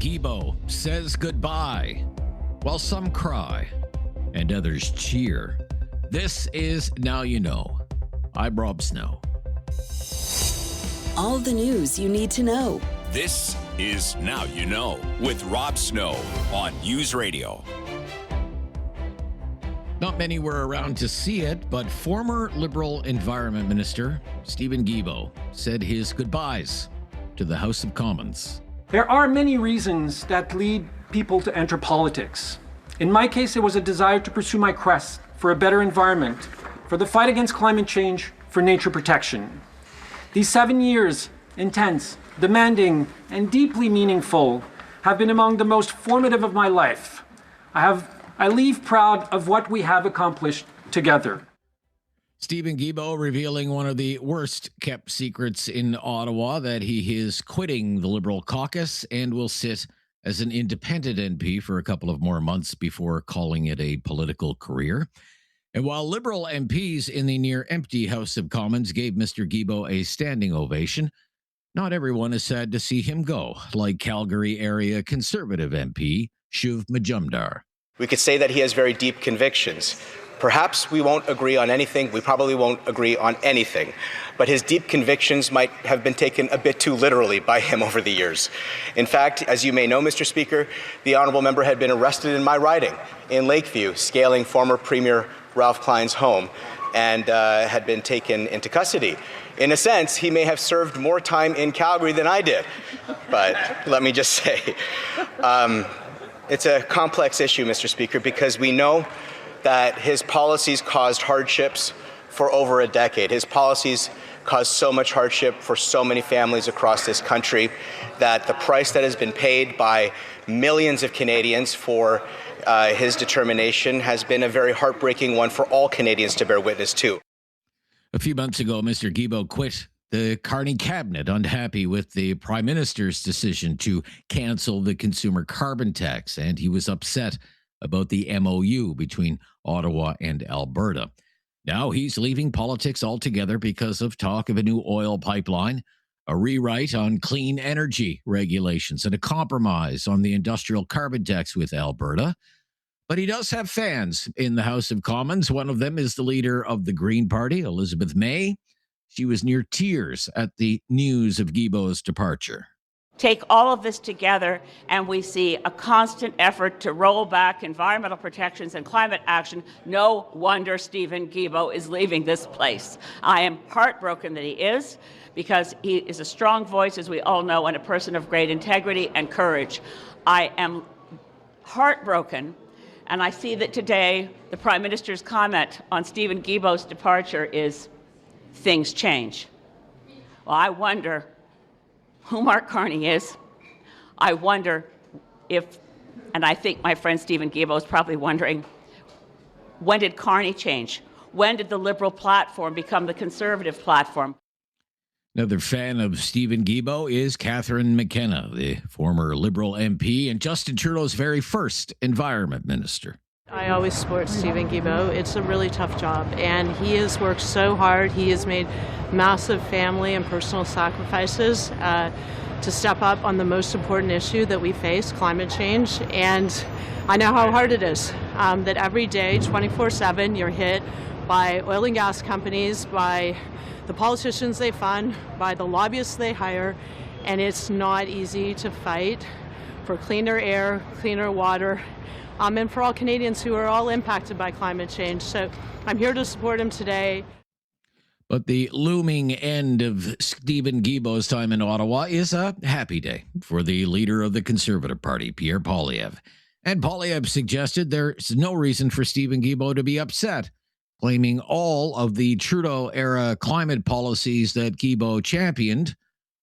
Guilbeault says goodbye, while some cry and others cheer. This is Now You Know. I'm Rob Snow. All the news you need to know. This is Now You Know with Rob Snow on News Radio. Not many were around to see it, but former Liberal Environment Minister Stephan Guilbeault said his goodbyes to the House of Commons. There are many reasons that lead people to enter politics. In my case, it was a desire to pursue my quest for a better environment, for the fight against climate change, for nature protection. These 7 years, intense, demanding, and deeply meaningful, have been among the most formative of my life. I leave proud of what we have accomplished together. Stephan Guilbeault revealing one of the worst kept secrets in Ottawa, that he is quitting the Liberal caucus and will sit as an independent MP for a couple of more months before calling it a political career. And while Liberal MPs in the near-empty House of Commons gave Mr. Guilbeault a standing ovation, not everyone is sad to see him go, like Calgary area Conservative MP Shuv Majumdar. We could say that he has very deep convictions. Perhaps we won't agree on anything. We probably won't agree on anything. But his deep convictions might have been taken a bit too literally by him over the years. In fact, as you may know, Mr. Speaker, the honourable member had been arrested in my riding in Lakeview, scaling former Premier Ralph Klein's home, and had been taken into custody. In a sense, he may have served more time in Calgary than I did. But let me just say, it's a complex issue, Mr. Speaker, because we know that his policies caused hardships for over a decade. His policies caused so much hardship for so many families across this country that the price that has been paid by millions of Canadians for his determination has been a very heartbreaking one for all Canadians to bear witness to. A few months ago, Mr. Guilbeault quit the Carney cabinet, unhappy with the Prime Minister's decision to cancel the consumer carbon tax, and he was upset about the MOU between Ottawa and Alberta. Now he's leaving politics altogether because of talk of a new oil pipeline, a rewrite on clean energy regulations, and a compromise on the industrial carbon tax with Alberta. But he does have fans in the House of Commons. One of them is the leader of the Green Party, Elizabeth May. She was near tears at the news of Guilbeault's departure. Take all of this together, and we see a constant effort to roll back environmental protections and climate action. No wonder Stephan Guilbeault is leaving this place. I am heartbroken that he is, because he is a strong voice, as we all know, and a person of great integrity and courage. I am heartbroken, and I see that today the Prime Minister's comment on Stephan Guilbeault's departure is, things change. Well, I wonder who Mark Carney is. I wonder if, and I think my friend Stephan Guilbeault is probably wondering, when did Carney change? When did the Liberal platform become the Conservative platform? Another fan of Stephan Guilbeault is Catherine McKenna, the former Liberal MP and Justin Trudeau's very first Environment Minister. I always support Stephan Guilbeault. It's a really tough job, and he has worked so hard. He has made massive family and personal sacrifices to step up on the most important issue that we face, climate change. And I know how hard it is, that every day, 24/7, you're hit by oil and gas companies, by the politicians they fund, by the lobbyists they hire, and it's not easy to fight for cleaner air, cleaner water, and for all Canadians who are all impacted by climate change. So I'm here to support him today. But the looming end of Stephan Guilbeault's time in Ottawa is a happy day for the leader of the Conservative Party, Pierre Poilievre. And Poilievre suggested there's no reason for Stephan Guilbeault to be upset, claiming all of the Trudeau-era climate policies that Guilbeault championed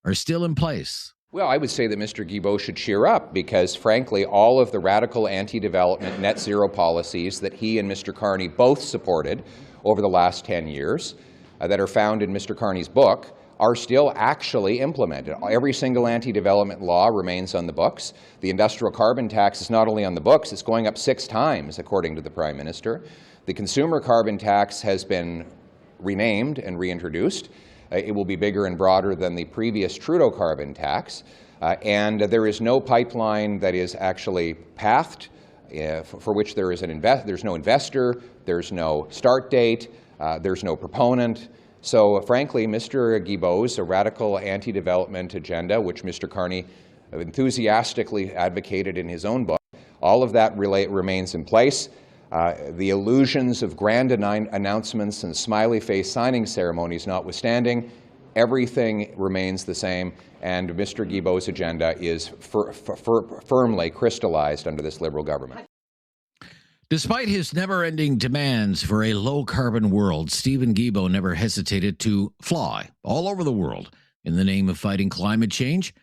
are still in place. Well, I would say that Mr. Guilbeault should cheer up because, frankly, all of the radical anti-development net zero policies that he and Mr. Carney both supported over the last 10 years that are found in Mr. Carney's book are still actually implemented. Every single anti-development law remains on the books. The industrial carbon tax is not only on the books, it's going up 6 times, according to the Prime Minister. The consumer carbon tax has been renamed and reintroduced. It will be bigger and broader than the previous Trudeau carbon tax. And there is no pipeline that is actually pathed, for which there's no investor, there's no start date, there's no proponent. So frankly, Mr. Guilbeault's radical anti-development agenda, which Mr. Carney enthusiastically advocated in his own book, all of that remains in place. The illusions of grand announcements and smiley face signing ceremonies notwithstanding, everything remains the same, and Mr. Guilbeault's agenda is firmly crystallized under this Liberal government. Despite his never-ending demands for a low-carbon world, Stephen Guilbeault never hesitated to fly all over the world in the name of fighting climate change.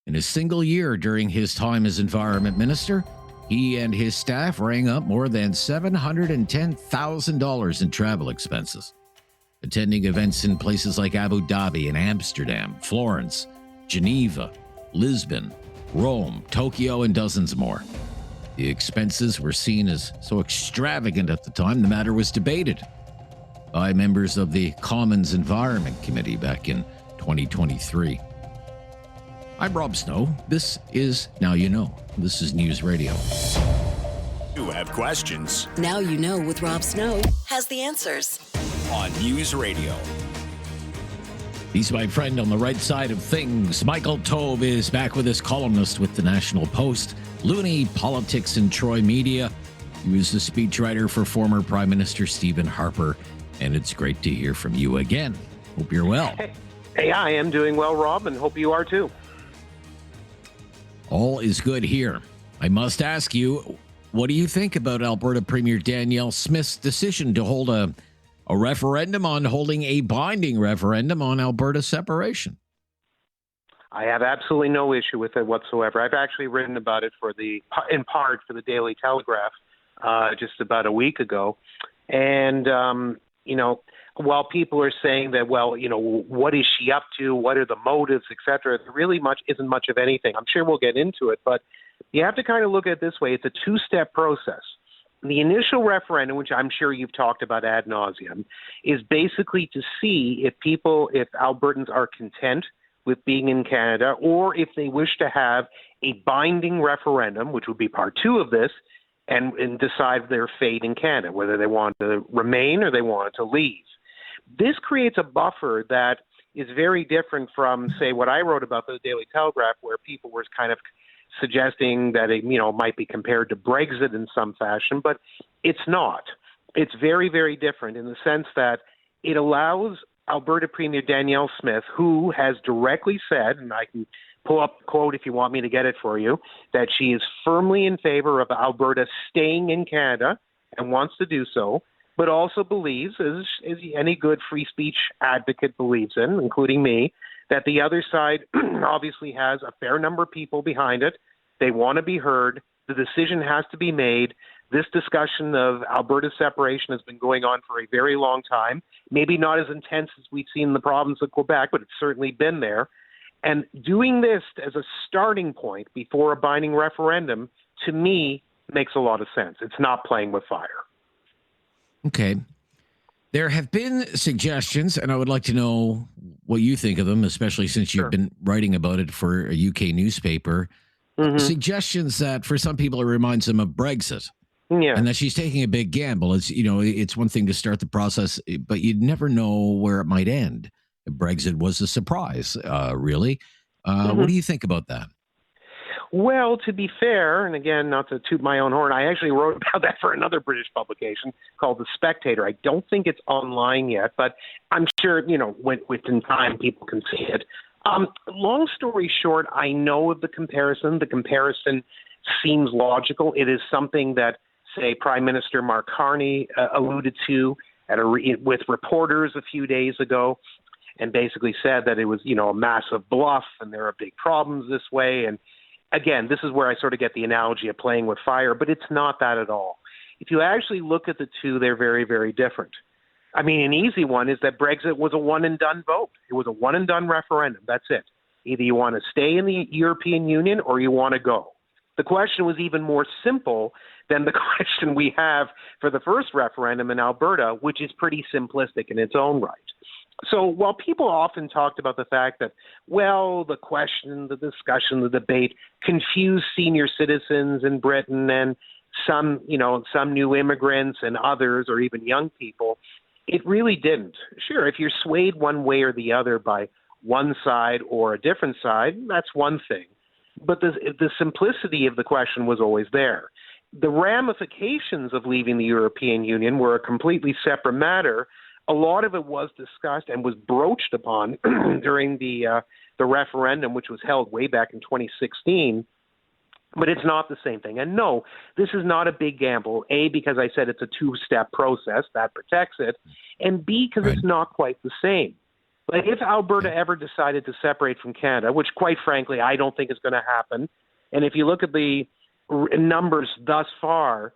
In a single year during his time as Environment Minister, he and his staff rang up more than $710,000 in travel expenses, attending events in places like Abu Dhabi and Amsterdam, Florence, Geneva, Lisbon, Rome, Tokyo, and dozens more. The expenses were seen as so extravagant at the time, the matter was debated by members of the Commons Environment Committee back in 2023. I'm Rob Snow. This is Now You Know. This is News Radio. You have questions. Now You Know with Rob Snow has the answers. On News Radio. He's my friend on the right side of things. Michael Taube is back with his columnist with the National Post, Loonie, Politics and Troy Media. He was the speechwriter for former Prime Minister Stephen Harper, and it's great to hear from you again. Hope you're well. Hey, I am doing well, Rob, and hope you are too. All is good here. I must ask you, what do you think about Alberta Premier Danielle Smith's decision to hold a referendum on holding a binding referendum on Alberta separation? I have absolutely no issue with it whatsoever. I've actually written about it in part for the Daily Telegraph just about a week ago. And, while people are saying that, what is she up to? What are the motives, et cetera? There really isn't much of anything. I'm sure we'll get into it, but you have to kind of look at it this way. It's a two-step process. The initial referendum, which I'm sure you've talked about ad nauseum, is basically to see if Albertans are content with being in Canada, or if they wish to have a binding referendum, which would be part two of this, and decide their fate in Canada, whether they want to remain or they want to leave. This creates a buffer that is very different from, say, what I wrote about for the Daily Telegraph, where people were kind of suggesting that it might be compared to Brexit in some fashion, but it's not. It's very, very different in the sense that it allows Alberta Premier Danielle Smith, who has directly said, and I can pull up the quote if you want me to get it for you, that she is firmly in favor of Alberta staying in Canada and wants to do so, but also believes, as any good free speech advocate believes in, including me, that the other side obviously has a fair number of people behind it. They want to be heard. The decision has to be made. This discussion of Alberta separation has been going on for a very long time, maybe not as intense as we've seen in the province of Quebec, but it's certainly been there. And doing this as a starting point before a binding referendum, to me, makes a lot of sense. It's not playing with fire. Okay. There have been suggestions, and I would like to know what you think of them, especially since you've been writing about it for a UK newspaper. Mm-hmm. Suggestions that for some people it reminds them of Brexit. Yeah. And that she's taking a big gamble. It's one thing to start the process, but you'd never know where it might end. Brexit was a surprise, really. What do you think about that? Well, to be fair, and again, not to toot my own horn, I actually wrote about that for another British publication called The Spectator. I don't think it's online yet, but I'm sure, within time people can see it. Long story short, I know of the comparison. The comparison seems logical. It is something that, say, Prime Minister Mark Carney alluded to with reporters a few days ago, and basically said that it was, a massive bluff and there are big problems this way. And again, this is where I sort of get the analogy of playing with fire, but it's not that at all. If you actually look at the two, they're very, very different. I mean, an easy one is that Brexit was a one-and-done vote. It was a one-and-done referendum. That's it. Either you want to stay in the European Union or you want to go. The question was even more simple than the question we have for the first referendum in Alberta, which is pretty simplistic in its own right. So while people often talked about the fact that, well, the question, the discussion, the debate confused senior citizens in Britain and some new immigrants and others, or even young people, it really didn't. Sure, if you're swayed one way or the other by one side or a different side, that's one thing. But the simplicity of the question was always there. The ramifications of leaving the European Union were a completely separate matter. A lot of it was discussed and was broached upon during the referendum, which was held way back in 2016. But it's not the same thing. And no, this is not a big gamble. A, because I said it's a two-step process that protects it, and B, because It's not quite the same. Like if Alberta ever decided to separate from Canada, which quite frankly I don't think is going to happen, and if you look at the numbers thus far,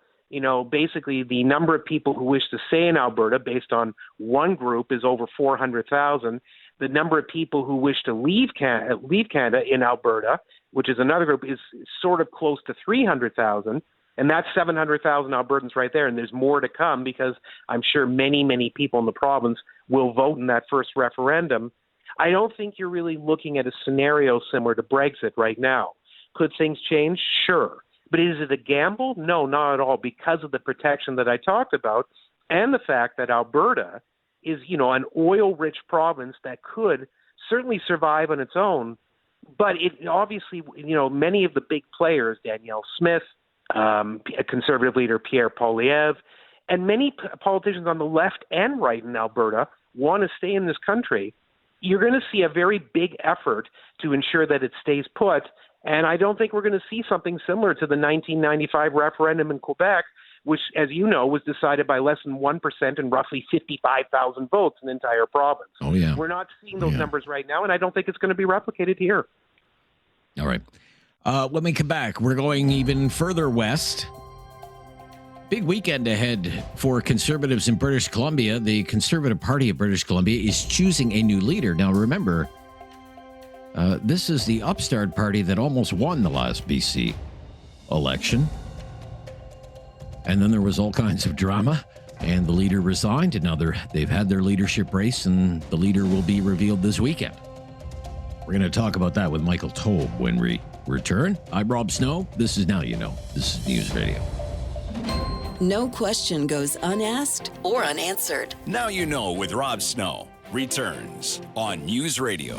basically the number of people who wish to stay in Alberta based on one group is over 400,000. The number of people who wish to leave Canada in Alberta, which is another group, is sort of close to 300,000. And that's 700,000 Albertans right there. And there's more to come because I'm sure many, many people in the province will vote in that first referendum. I don't think you're really looking at a scenario similar to Brexit right now. Could things change? Sure. But is it a gamble? No, not at all, because of the protection that I talked about and the fact that Alberta is, an oil-rich province that could certainly survive on its own. But it obviously, many of the big players, Danielle Smith, a Conservative leader, Pierre Poilievre, and many politicians on the left and right in Alberta want to stay in this country. You're going to see a very big effort to ensure that it stays put. And I don't think we're going to see something similar to the 1995 referendum in Quebec, which, as you know, was decided by less than 1% and roughly 55,000 votes in the entire province. Oh, yeah. We're not seeing those numbers right now, and I don't think it's going to be replicated here. All right. When we come back, we're going even further west. Big weekend ahead for Conservatives in British Columbia. The Conservative Party of British Columbia is choosing a new leader. Now, remember, this is the upstart party that almost won the last BC election. And then there was all kinds of drama, and the leader resigned, and now they've had their leadership race, and the leader will be revealed this weekend. We're going to talk about that with Michael Taube when we return. I'm Rob Snow. This is Now You Know. This is News Radio. No question goes unasked or unanswered. Now You Know with Rob Snow returns on News Radio.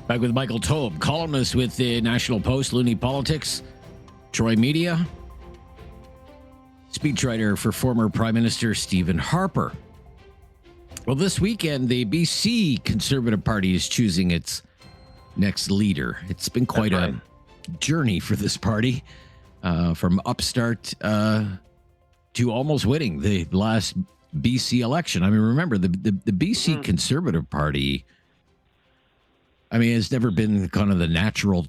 Back with Michael Taube, columnist with the National Post, Loonie Politics, Troy Media, speechwriter for former Prime Minister Stephen Harper. Well, this weekend, the BC Conservative Party is choosing its next leader. It's been quite a journey for this party, from upstart to almost winning the last BC election. I mean, remember, the BC Conservative Party, has never been kind of the natural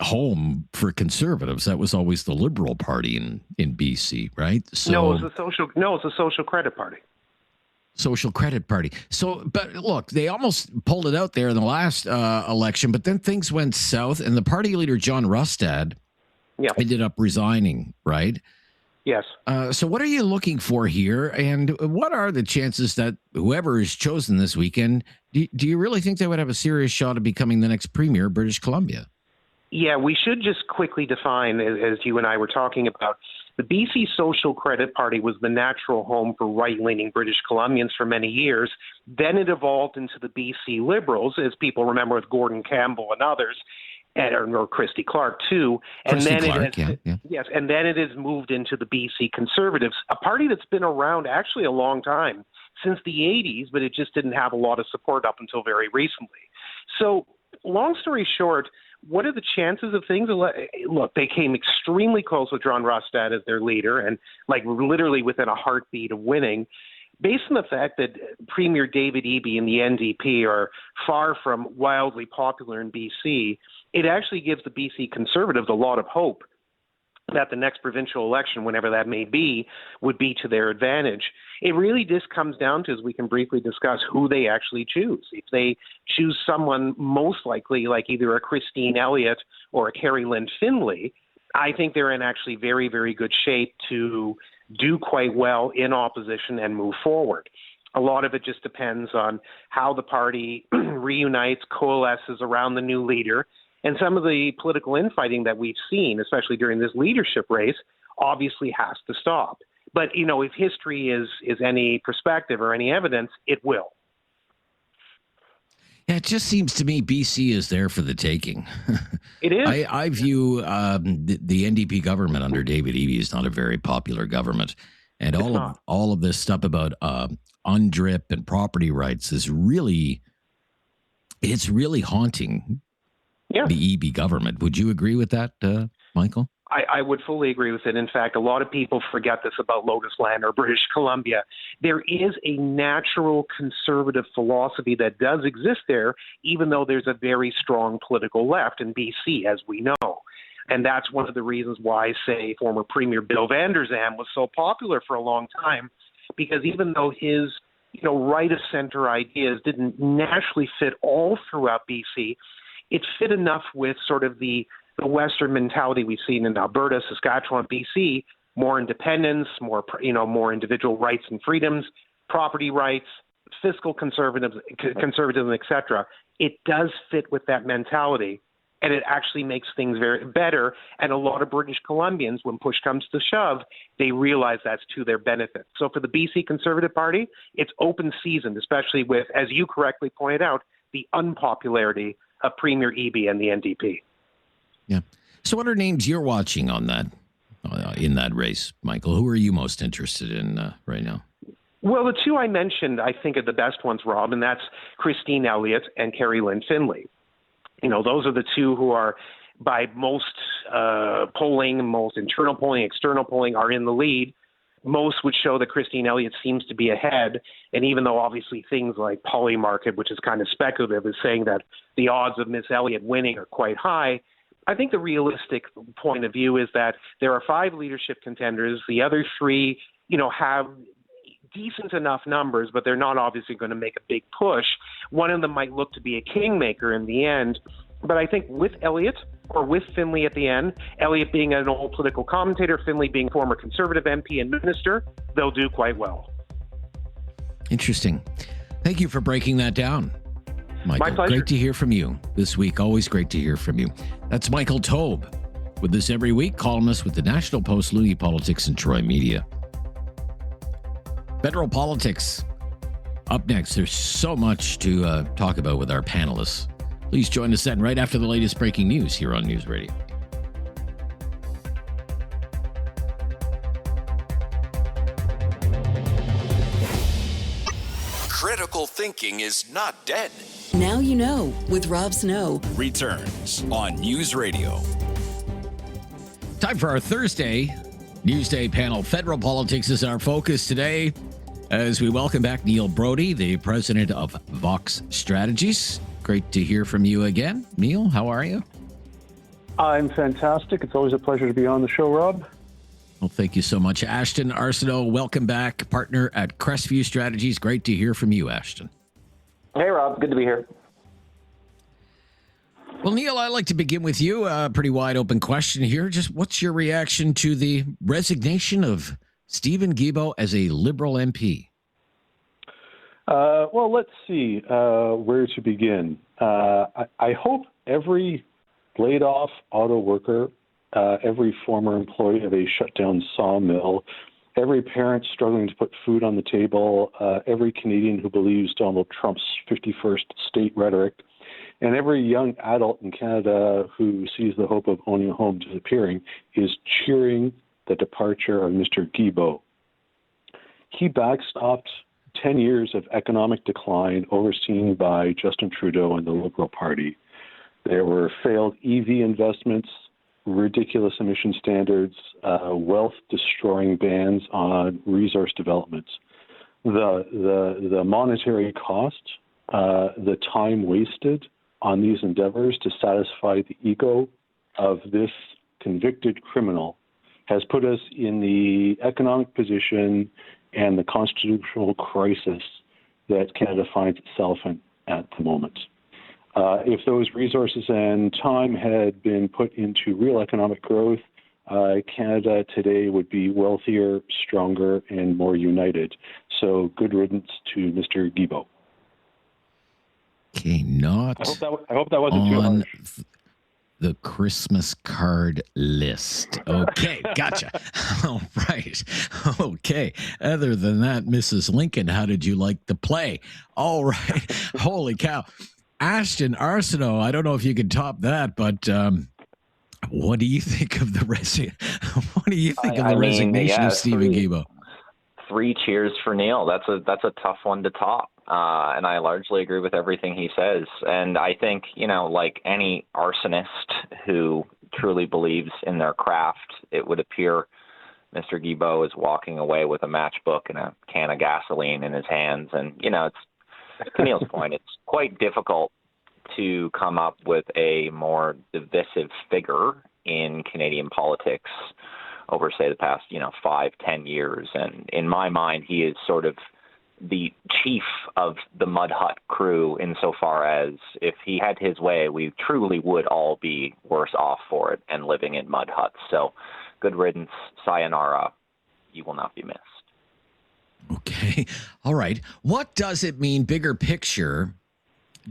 home for conservatives. That was always the Liberal Party in BC, right? So No, it's a social credit party. Social Credit Party. So, but look, they almost pulled it out there in the last election, but then things went south, and the party leader, John Rustad, ended up resigning, right? Yes. So what are you looking for here, and what are the chances that whoever is chosen this weekend, do you really think they would have a serious shot at becoming the next premier of British Columbia? Yeah, we should just quickly define, as you and I were talking about, the BC Social Credit Party was the natural home for right-leaning British Columbians for many years. Then it evolved into the BC Liberals, as people remember with Gordon Campbell and others, or Christy Clark too. And then and then it has moved into the BC Conservatives, a party that's been around actually a long time, since the 80s, but it just didn't have a lot of support up until very recently. So, long story short, what are the chances of things? Look, they came extremely close with John Rustad as their leader, and literally within a heartbeat of winning, based on the fact that Premier David Eby and the NDP are far from wildly popular in BC. It actually gives the BC Conservatives a lot of hope that the next provincial election, whenever that may be, would be to their advantage. It really just comes down to, as we can briefly discuss, who they actually choose. If they choose someone most likely like either a Christine Elliott or a Carrie Lynn Finlay, I think they're in actually very, very good shape to do quite well in opposition and move forward. A lot of it just depends on how the party reunites, coalesces around the new leader. And some of the political infighting that we've seen, especially during this leadership race, obviously has to stop. But, if history is any perspective or any evidence, it will. Yeah, it just seems to me BC is there for the taking. It is. I view the NDP government under David Eby is not a very popular government. And all of this stuff about UNDRIP and property rights is really haunting the Eby government. Would you agree with that, Michael? I would fully agree with it. In fact, a lot of people forget this about Lotus Land or British Columbia. There is a natural conservative philosophy that does exist there, even though there's a very strong political left in BC, as we know. And that's one of the reasons why, say, former Premier Bill Vander Zalm was so popular for a long time, because even though his right-of-center ideas didn't naturally fit all throughout BC, it fit enough with sort of the Western mentality we've seen in Alberta, Saskatchewan, BC, more independence, more individual rights and freedoms, property rights, fiscal conservatism, etc. It does fit with that mentality, and it actually makes things very better. And a lot of British Columbians, when push comes to shove, they realize that's to their benefit. So for the BC Conservative Party, it's open season, especially with, as you correctly pointed out, the unpopularity of Premier Eby and the NDP. Yeah. So what are names you're watching on that in that race, Michael? Who are you most interested in right now? Well, the two I mentioned, I think, are the best ones, Rob, and that's Christine Elliott and Carrie Lynn Finlay. Those are the two who are, by most polling, most internal polling, external polling, are in the lead. Most would show that Christine Elliott seems to be ahead. And even though obviously things like Polymarket, which is kind of speculative, is saying that the odds of Miss Elliott winning are quite high, I think the realistic point of view is that there are 5 leadership contenders. The other 3, have decent enough numbers, but they're not obviously going to make a big push. One of them might look to be a kingmaker in the end. But I think with Elliott or with Finlay at the end, Elliott being an old political commentator, Finlay being former Conservative MP and minister, they'll do quite well. Interesting. Thank you for breaking that down, Michael. My pleasure. Great to hear from you this week. Always great to hear from you. That's Michael Taube with us every week, columnist with the National Post, Loonie Politics, and Troy Media. Federal politics up next. There's so much to talk about with our panelists. Please join us then right after the latest breaking news here on News Radio. Critical thinking is not dead. Now you know with Rob Snow. Returns on News Radio. Time for our Thursday Newsday panel. Federal politics is our focus today as we welcome back Neil Brodie, the president of Vox Strategies. Great to hear from you again. Neil, how are you? I'm fantastic. It's always a pleasure to be on the show, Rob. Well, thank you so much. Ashton Arsenault, welcome back, partner at Crestview Strategies. Great to hear from you, Ashton. Hey, Rob. Good to be here. Well, Neil, I'd like to begin with you. A pretty wide open question here. Just what's your reaction to the resignation of Stephen Guilbeault as a Liberal MP? Well, let's see where to begin. I hope every laid-off auto worker, every former employee of a shut-down sawmill, every parent struggling to put food on the table, every Canadian who believes Donald Trump's 51st state rhetoric, and every young adult in Canada who sees the hope of owning a home disappearing is cheering the departure of Mr. Guilbeault. He backstopped 10 years of economic decline overseen by Justin Trudeau and the Liberal Party. There were failed EV investments, ridiculous emission standards, wealth-destroying bans on resource developments. The monetary cost, the time wasted on these endeavors to satisfy the ego of this convicted criminal has put us in the economic position and the constitutional crisis that Canada finds itself in at the moment. If those resources and time had been put into real economic growth, Canada today would be wealthier, stronger, and more united. So good riddance to Mr. Guilbeault. Okay, not I hope that wasn't too on harsh. the Christmas card list. Okay, gotcha. All right. Okay. Other than that, Mrs. Lincoln, how did you like the play? All right. Holy cow. Ashton, Arsenault, I don't know if you can top that, but what do you think of the resignation of Stephen Guilbeault? 3 cheers for Neil. That's a tough one to top. And I largely agree with everything he says. And I think, like any arsonist who truly believes in their craft, it would appear Mr. Guilbeault is walking away with a matchbook and a can of gasoline in his hands. And, it's, to Neil's point, it's quite difficult to come up with a more divisive figure in Canadian politics over, say, the past, 5-10 years. And in my mind, he is sort of the chief of the Mud Hut crew insofar as if he had his way, we truly would all be worse off for it and living in mud huts. So good riddance, sayonara, you will not be missed. Okay. All right. What does it mean, bigger picture,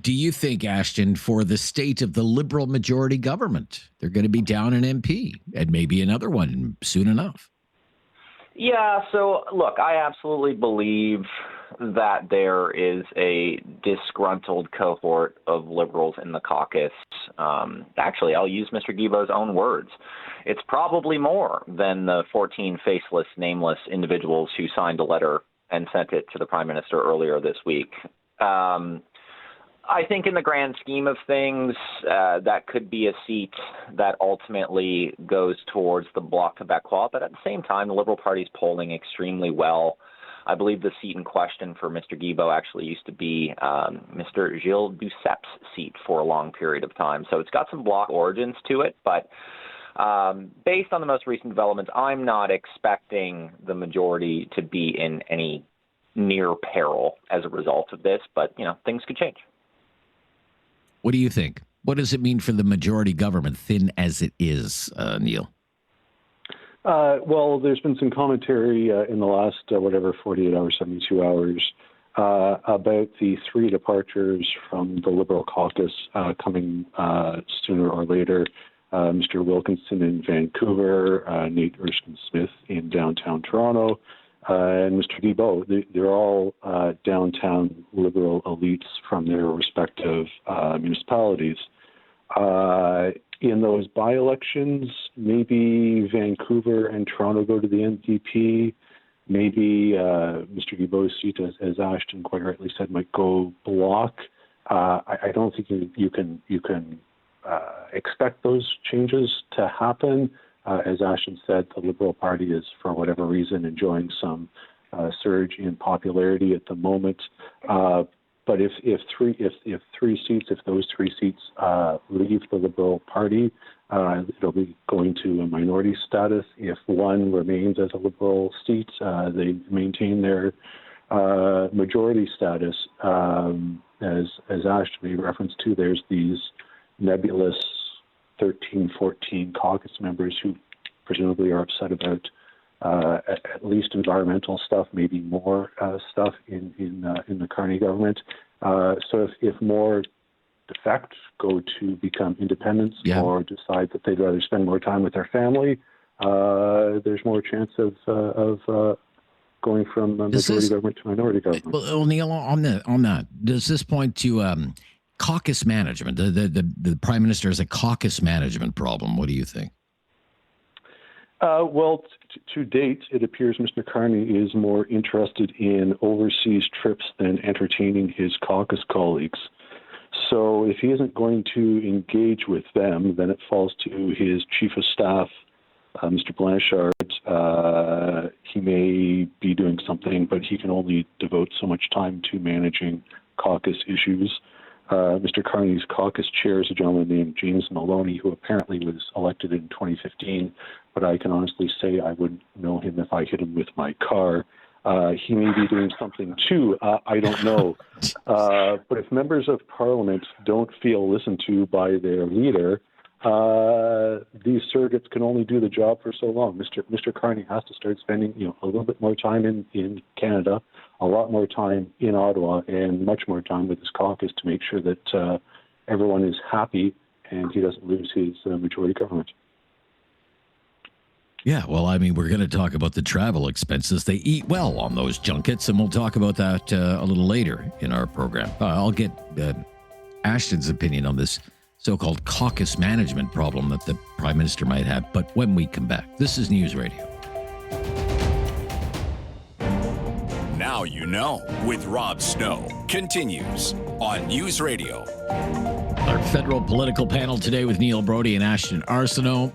do you think, Ashton, for the state of the Liberal majority government? They're going to be down an MP and maybe another one soon enough. Yeah, so look, I absolutely believe that there is a disgruntled cohort of Liberals in the caucus. Actually, I'll use Mr. Guilbeault's own words. It's probably more than the 14 faceless, nameless individuals who signed a letter and sent it to the Prime Minister earlier this week. I think in the grand scheme of things, that could be a seat that ultimately goes towards the Bloc Québécois. But at the same time, the Liberal Party is polling extremely well. I believe the seat in question for Mr. Guilbeault actually used to be Mr. Gilles Ducep's seat for a long period of time. So it's got some Bloc origins to it. But based on the most recent developments, I'm not expecting the majority to be in any near peril as a result of this. But, things could change. What do you think? What does it mean for the majority government, thin as it is, Neil? Well, there's been some commentary in the last, 48 hours, 72 hours, about the 3 departures from the Liberal caucus coming sooner or later. Mr. Wilkinson in Vancouver, Nate Erskine-Smith in downtown Toronto, and Mr. Guilbeault. They're all downtown Liberal elites from their respective municipalities. In those by-elections, maybe Vancouver and Toronto go to the NDP. Maybe Mr. Guilbeault's seat, as Ashton quite rightly said, might go Bloc. I don't think you can expect those changes to happen. As Ashton said, the Liberal Party is, for whatever reason, enjoying some surge in popularity at the moment. But if those 3 seats leave the Liberal Party, it'll be going to a minority status. If one remains as a Liberal seat, they maintain their majority status. As Ashton made reference to, there's these nebulous 13, 14 caucus members who presumably are upset about at least environmental stuff, maybe more stuff in the Carney government. So if more defect, go to become independents, or decide that they'd rather spend more time with their family, there's more chance of going from majority government to minority government. Well, Neil, on that, does this point to caucus management? The Prime Minister has a caucus management problem. What do you think? Well, to date, it appears Mr. Carney is more interested in overseas trips than entertaining his caucus colleagues. So if he isn't going to engage with them, then it falls to his chief of staff, Mr. Blanchard. He may be doing something, but he can only devote so much time to managing caucus issues. Mr. Carney's caucus chair is a gentleman named James Maloney, who apparently was elected in 2015, but I can honestly say I wouldn't know him if I hit him with my car. He may be doing something too. I don't know. But if members of Parliament don't feel listened to by their leader, these surrogates can only do the job for so long. Mr. Carney has to start spending, a little bit more time in Canada, a lot more time in Ottawa, and much more time with his caucus to make sure that everyone is happy and he doesn't lose his majority government. Yeah, well, I mean, we're going to talk about the travel expenses. They eat well on those junkets, and we'll talk about that a little later in our program. I'll get Ashton's opinion on this so-called caucus management problem that the Prime Minister might have, but when we come back. This is News Radio. Now You Know with Rob Snow continues on News Radio. Our federal political panel today with Neil Brodie and Ashton Arsenault.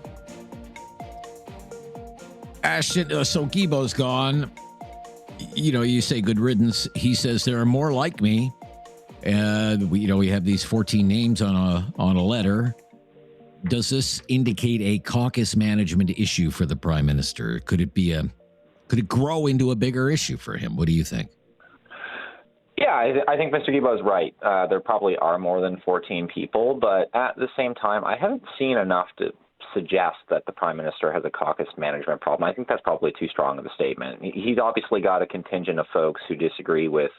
Ashton, so Guilbeault's gone. You say good riddance. He says there are more like me. We have these 14 names on a letter. Does this indicate a caucus management issue for the Prime Minister? Could it grow into a bigger issue for him? What do you think? Yeah, I think Mr. Guilbeault is right. There probably are more than 14 people, but at the same time, I haven't seen enough to suggest that the Prime Minister has a caucus management problem. I think that's probably too strong of a statement. He's obviously got a contingent of folks who disagree with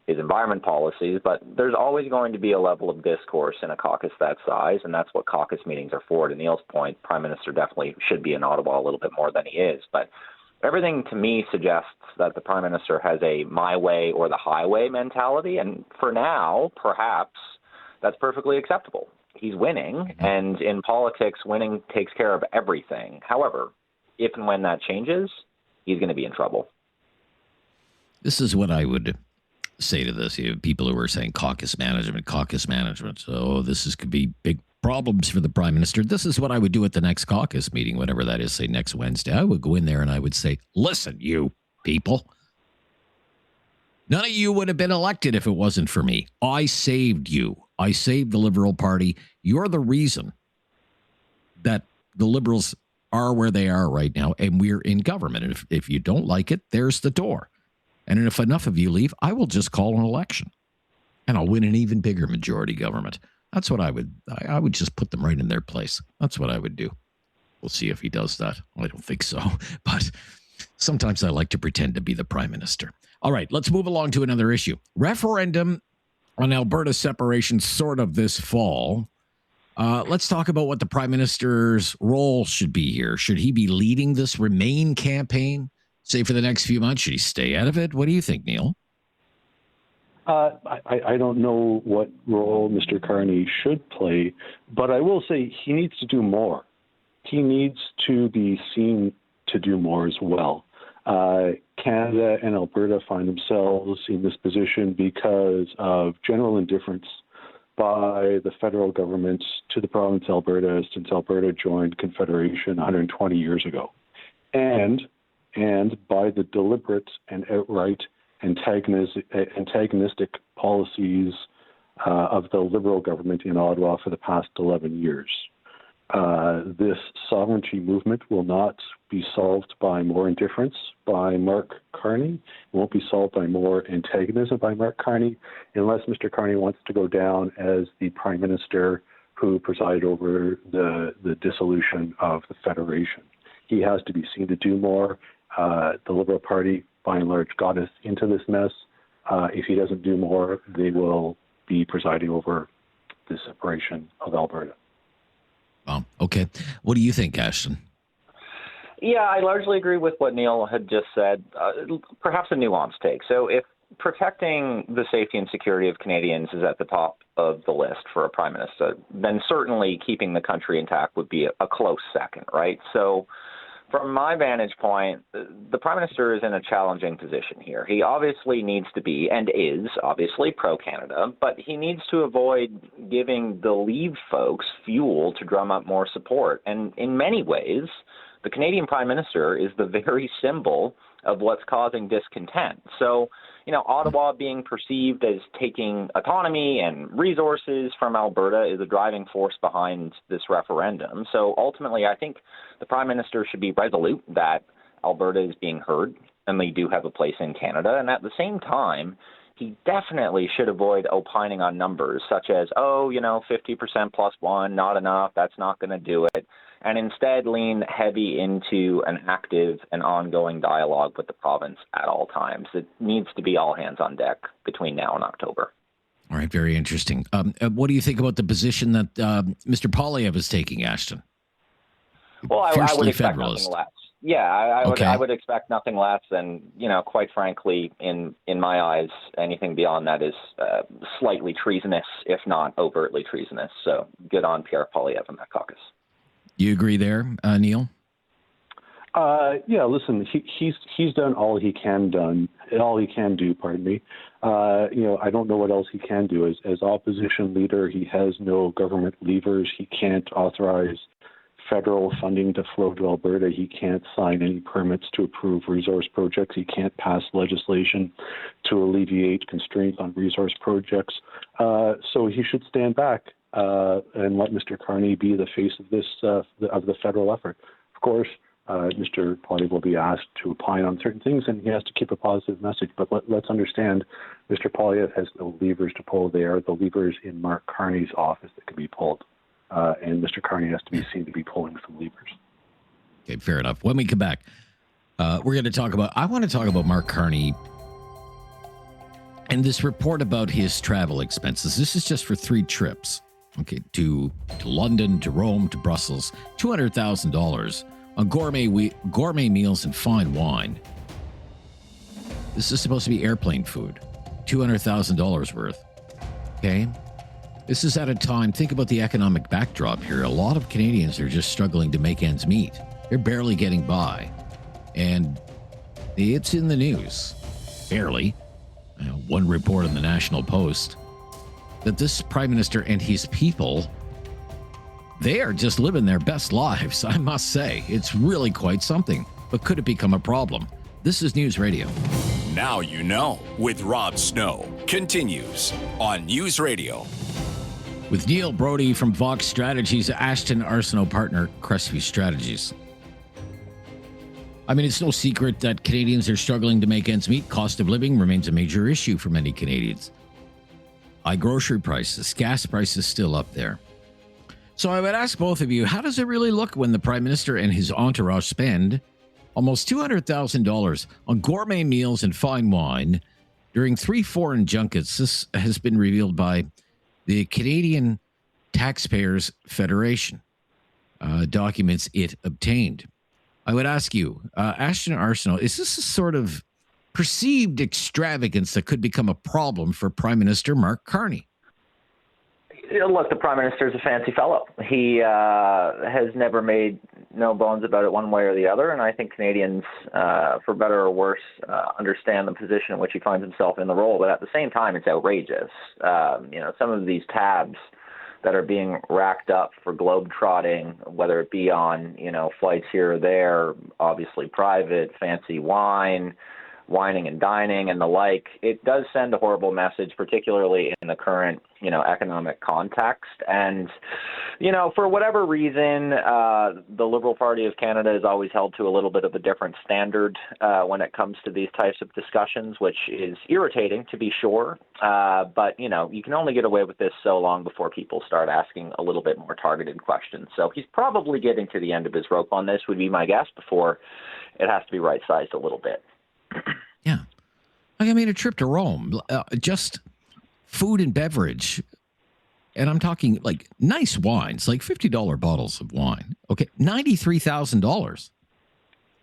his environment policies, but there's always going to be a level of discourse in a caucus that size, and that's what caucus meetings are for. To Neil's point, Prime Minister definitely should be in Ottawa a little bit more than he is, but everything to me suggests that the Prime Minister has a my way or the highway mentality, and for now, perhaps that's perfectly acceptable. He's winning, and in politics, winning takes care of everything. However, if and when that changes, he's going to be in trouble. This is what I would say to this. People who are saying caucus management. So could be big problems for the Prime Minister. This is what I would do at the next caucus meeting, whatever that is, say next Wednesday. I would go in there and I would say, listen, you people, none of you would have been elected if it wasn't for me. I saved you. I saved the Liberal Party. You're the reason that the Liberals are where they are right now, and we're in government. And if you don't like it, there's the door. And if enough of you leave, I will just call an election, and I'll win an even bigger majority government. That's what I would just put them right in their place. That's what I would do. We'll see if he does that. I don't think so, but sometimes I like to pretend to be the Prime Minister. All right, let's move along to another issue. Referendum on Alberta separation sort of this fall. Let's talk about what the Prime Minister's role should be here. Should he be leading this Remain campaign, say, for the next few months? Should he stay out of it? What do you think, Neil? I don't know what role Mr. Carney should play, but I will say he needs to do more. He needs to be seen to do more as well. Canada and Alberta find themselves in this position because of general indifference by the federal government to the province of Alberta since Alberta joined Confederation 120 years ago, and by the deliberate and outright antagonistic policies of the Liberal government in Ottawa for the past 11 years. This sovereignty movement will not be solved by more indifference by Mark Carney. It won't be solved by more antagonism by Mark Carney unless Mr. Carney wants to go down as the Prime Minister who presided over the dissolution of the Federation. He has to be seen to do more. The Liberal Party, by and large, got us into this mess. If he doesn't do more, they will be presiding over the separation of Alberta. Okay. What do you think, Ashton? Yeah, I largely agree with what Neil had just said. Perhaps a nuanced take. So if protecting the safety and security of Canadians is at the top of the list for a Prime Minister, then certainly keeping the country intact would be a close second, right? So from my vantage point, the Prime Minister is in a challenging position here. He obviously needs to be, and is obviously, pro-Canada, but he needs to avoid giving the Leave folks fuel to drum up more support. And in many ways, the Canadian Prime Minister is the very symbol of what's causing discontent. So, Ottawa being perceived as taking autonomy and resources from Alberta is a driving force behind this referendum. So ultimately, I think the Prime Minister should be resolute that Alberta is being heard and they do have a place in Canada. And at the same time, he definitely should avoid opining on numbers such as, 50% plus one, not enough, that's not going to do it, and instead lean heavy into an active and ongoing dialogue with the province at all times. It needs to be all hands on deck between now and October. All right, very interesting. What do you think about the position that Mr. Poilievre is taking, Ashton? Well, I would Fiercely expect federalist. nothing less. Yeah, I Okay. would expect nothing less than, quite frankly, in my eyes, anything beyond that is slightly treasonous, if not overtly treasonous. So good on Pierre Poilievre and that caucus. You agree there, Neil? Yeah, listen, he's done all he can do, pardon me. I don't know what else he can do. As opposition leader, he has no government levers. He can't authorize federal funding to flow to Alberta. He can't sign any permits to approve resource projects. He can't pass legislation to alleviate constraints on resource projects. So he should stand back and let Mr. Carney be the face of this of the federal effort. Of course, Mr. Poilievre will be asked to opine on certain things, and he has to keep a positive message. But let's understand, Mr. Poilievre has no levers to pull. They are the levers in Mark Carney's office that can be pulled. And Mr. Carney has to be seen to be pulling some levers. Okay, fair enough. When we come back, I want to talk about Mark Carney and this report about his travel expenses. This is just for 3 trips, okay, to London, to Rome, to Brussels, $200,000 on gourmet meals and fine wine. This is supposed to be airplane food, $200,000 worth, okay? This is at a time, think about the economic backdrop here. A lot of Canadians are just struggling to make ends meet. They're barely getting by. And it's in the news, barely. One report in the National Post that this Prime Minister and his people, they are just living their best lives, I must say. It's really quite something. But could it become a problem? This is News Radio. Now you know with Rob Snow continues on News Radio. With Neil Brodie from Vox Strategies, Ashton Arsenault partner, Crestview Strategies. I mean, it's no secret that Canadians are struggling to make ends meet. Cost of living remains a major issue for many Canadians. High grocery prices, gas prices still up there. So I would ask both of you, how does it really look when the Prime Minister and his entourage spend almost $200,000 on gourmet meals and fine wine during 3 foreign junkets? This has been revealed by the Canadian Taxpayers Federation, documents it obtained. I would ask you, Ashton Arsenault, is this a sort of perceived extravagance that could become a problem for Prime Minister Mark Carney? Look, the Prime Minister is a fancy fellow. He has never made no bones about it one way or the other, and I think Canadians, for better or worse, understand the position in which he finds himself in the role. But at the same time, it's outrageous. Some of these tabs that are being racked up for globetrotting, whether it be on, flights here or there, obviously private, fancy wine, wining and dining and the like, it does send a horrible message, particularly in the current, economic context. And, for whatever reason, the Liberal Party of Canada is always held to a little bit of a different standard when it comes to these types of discussions, which is irritating, to be sure. But, you can only get away with this so long before people start asking a little bit more targeted questions. So he's probably getting to the end of his rope on this, would be my guess, before it has to be right-sized a little bit. Yeah. I mean, a trip to Rome, just food and beverage. And I'm talking like nice wines, like $50 bottles of wine. Okay. $93,000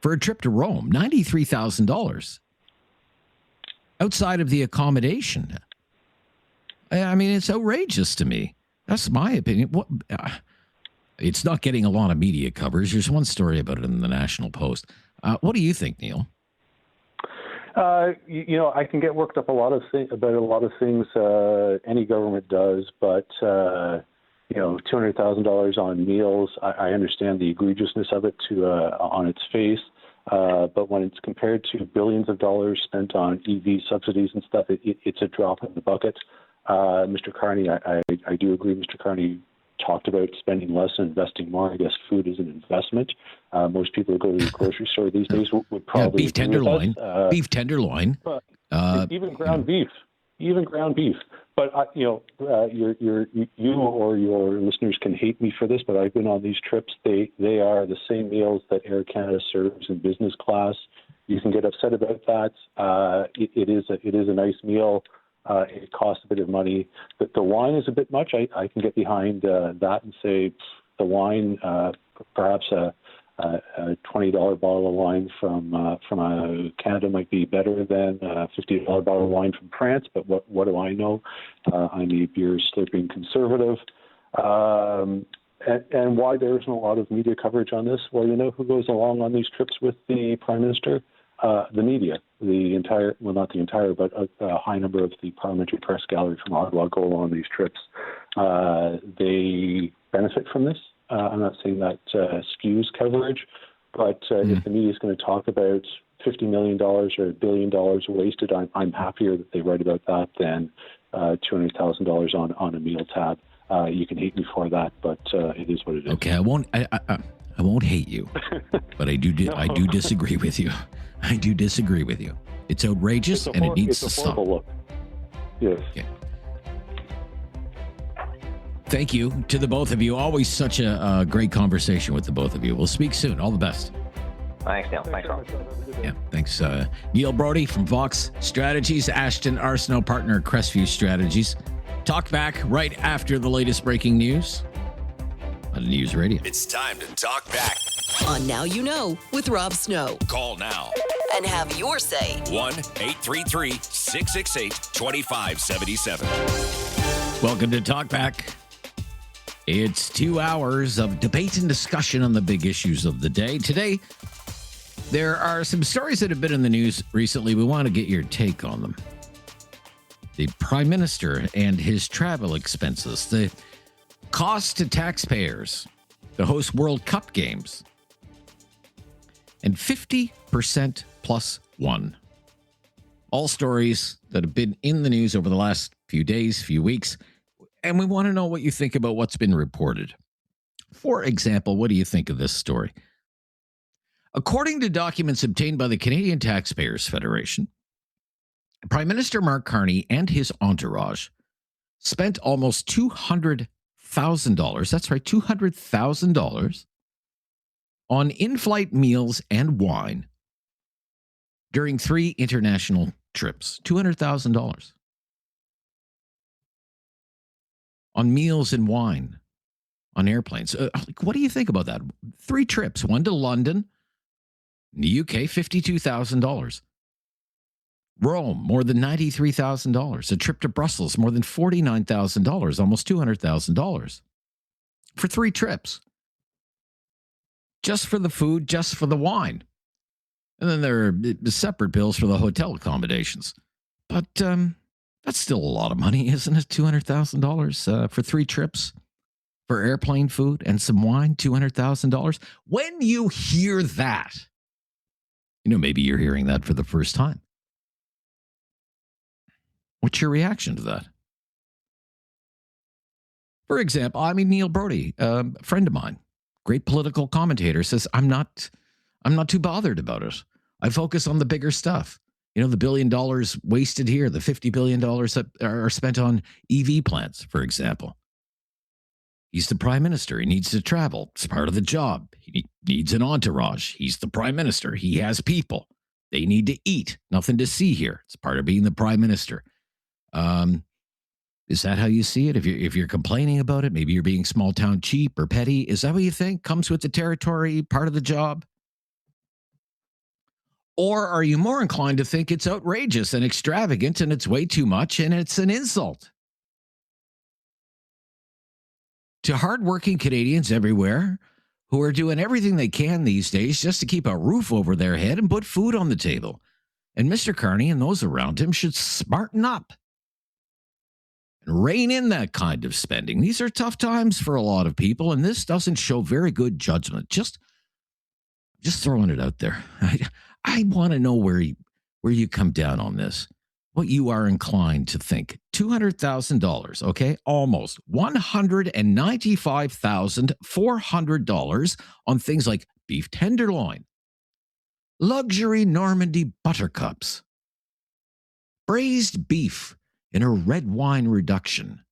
for a trip to Rome. $93,000 outside of the accommodation. I mean, it's outrageous to me. That's my opinion. It's not getting a lot of media coverage. There's one story about it in the National Post. What do you think, Neil? I can get worked up about a lot of things any government does, but $200,000 on meals, I understand the egregiousness of it on its face, but when it's compared to billions of dollars spent on EV subsidies and stuff, it's a drop in the bucket. Mr. Carney, I do agree. Mr. Carney talked about spending less and investing more. I guess food is an investment. Most people who go to the grocery store these days would probably beef tenderloin. Beef tenderloin. Even ground beef. even ground beef. But you or your listeners can hate me for this, but I've been on these trips. They are the same meals that Air Canada serves in business class. You can get upset about that. It is a nice meal. It costs a bit of money. The wine is a bit much. I can get behind that and say the wine, perhaps a $20 bottle of wine from Canada might be better than a $50 bottle of wine from France. But what do I know? I'm a beer slurping conservative. And why there isn't a lot of media coverage on this? Well, you know who goes along on these trips with the Prime Minister? The media. Not the entire, but a high number of the parliamentary press gallery from Ottawa go on these trips. They benefit from this. I'm not saying that skews coverage, but if the media is going to talk about $50 million or $1 billion wasted, I'm happier that they write about that than $200,000 on a meal tab. You can hate me for that, but it is what it is. Okay, I won't hate you, but I do disagree with you. I do disagree with you. It's outrageous, and it needs to stop. Look. Yes. Okay. Thank you to the both of you. Always such a great conversation with the both of you. We'll speak soon. All the best. Thanks, Neil. Thanks, Rob. Yeah, thanks. Neil Brodie from Vox Strategies, Ashton Arsenault, partner at Crestview Strategies. Talkback right after the latest breaking news on News Radio. It's time to talk back. On Now You Know with Rob Snow. Call now. And have your say. 1-833-668-2577. Welcome to Talkback. It's 2 hours of debate and discussion on the big issues of the day. Today, there are some stories that have been in the news recently. We want to get your take on them. The Prime Minister and his travel expenses, the cost to taxpayers to host World Cup games, and 50% plus one. All stories that have been in the news over the last few days, few weeks, and we want to know what you think about what's been reported. For example, what do you think of this story? According to documents obtained by the Canadian Taxpayers Federation, Prime Minister Mark Carney and his entourage spent almost $200,000, that's right, $200,000 on in-flight meals and wine during 3 international trips. $200,000 on meals and wine on airplanes. What do you think about that? 3 trips, one to London, in the UK, $52,000. Rome, more than $93,000. A trip to Brussels, more than $49,000, almost $200,000 for 3 trips. Just for the food, just for the wine. And then there are separate bills for the hotel accommodations. But that's still a lot of money, isn't it? $200,000 for 3 trips for airplane food and some wine, $200,000. When you hear that, maybe you're hearing that for the first time. What's your reaction to that? For example, Neil Brodie, a friend of mine, great political commentator, says, I'm not too bothered about it. I focus on the bigger stuff. The $1 billion wasted here, the $50 billion that are spent on EV plants, for example. He's the Prime Minister. He needs to travel. It's part of the job. He needs an entourage. He's the Prime Minister. He has people. They need to eat. Nothing to see here. It's part of being the Prime Minister. Is that how you see it? If you're complaining about it, maybe you're being small town cheap or petty. Is that what you think? Comes with the territory, part of the job? Or are you more inclined to think it's outrageous and extravagant and it's way too much and it's an insult to hardworking Canadians everywhere who are doing everything they can these days just to keep a roof over their head and put food on the table? And Mr. Carney and those around him should smarten up and rein in that kind of spending. These are tough times for a lot of people, and this doesn't show very good judgment. Just throwing it out there. I want to know where you come down on this, what you are inclined to think. $200,000, okay? Almost $195,400 on things like beef tenderloin, luxury Normandy buttercups, braised beef in a red wine reduction.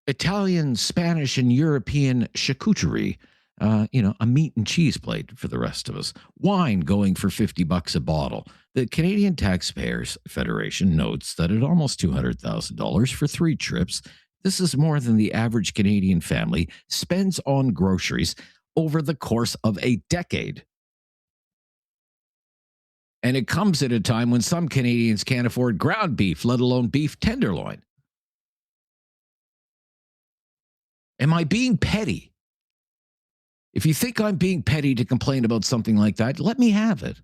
Italian, Spanish, and European charcuterie, a meat and cheese plate for the rest of us. Wine going for $50 a bottle. The Canadian Taxpayers Federation notes that at almost $200,000 for 3 trips, this is more than the average Canadian family spends on groceries over the course of a decade. And it comes at a time when some Canadians can't afford ground beef, let alone beef tenderloin. Am I being petty? If you think I'm being petty to complain about something like that, let me have it.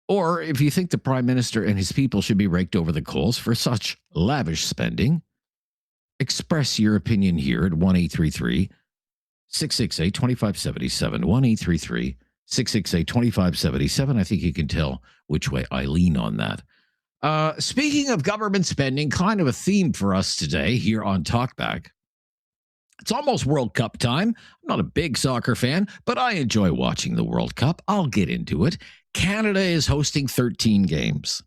Or if you think the Prime Minister and his people should be raked over the coals for such lavish spending, express your opinion here at 1-833-668-2577, 1-833-668-2577. I think you can tell which way I lean on that. Speaking of government spending, kind of a theme for us today here on Talkback. It's almost World Cup time. I'm not a big soccer fan, but I enjoy watching the World Cup. I'll get into it. Canada is hosting 13 games.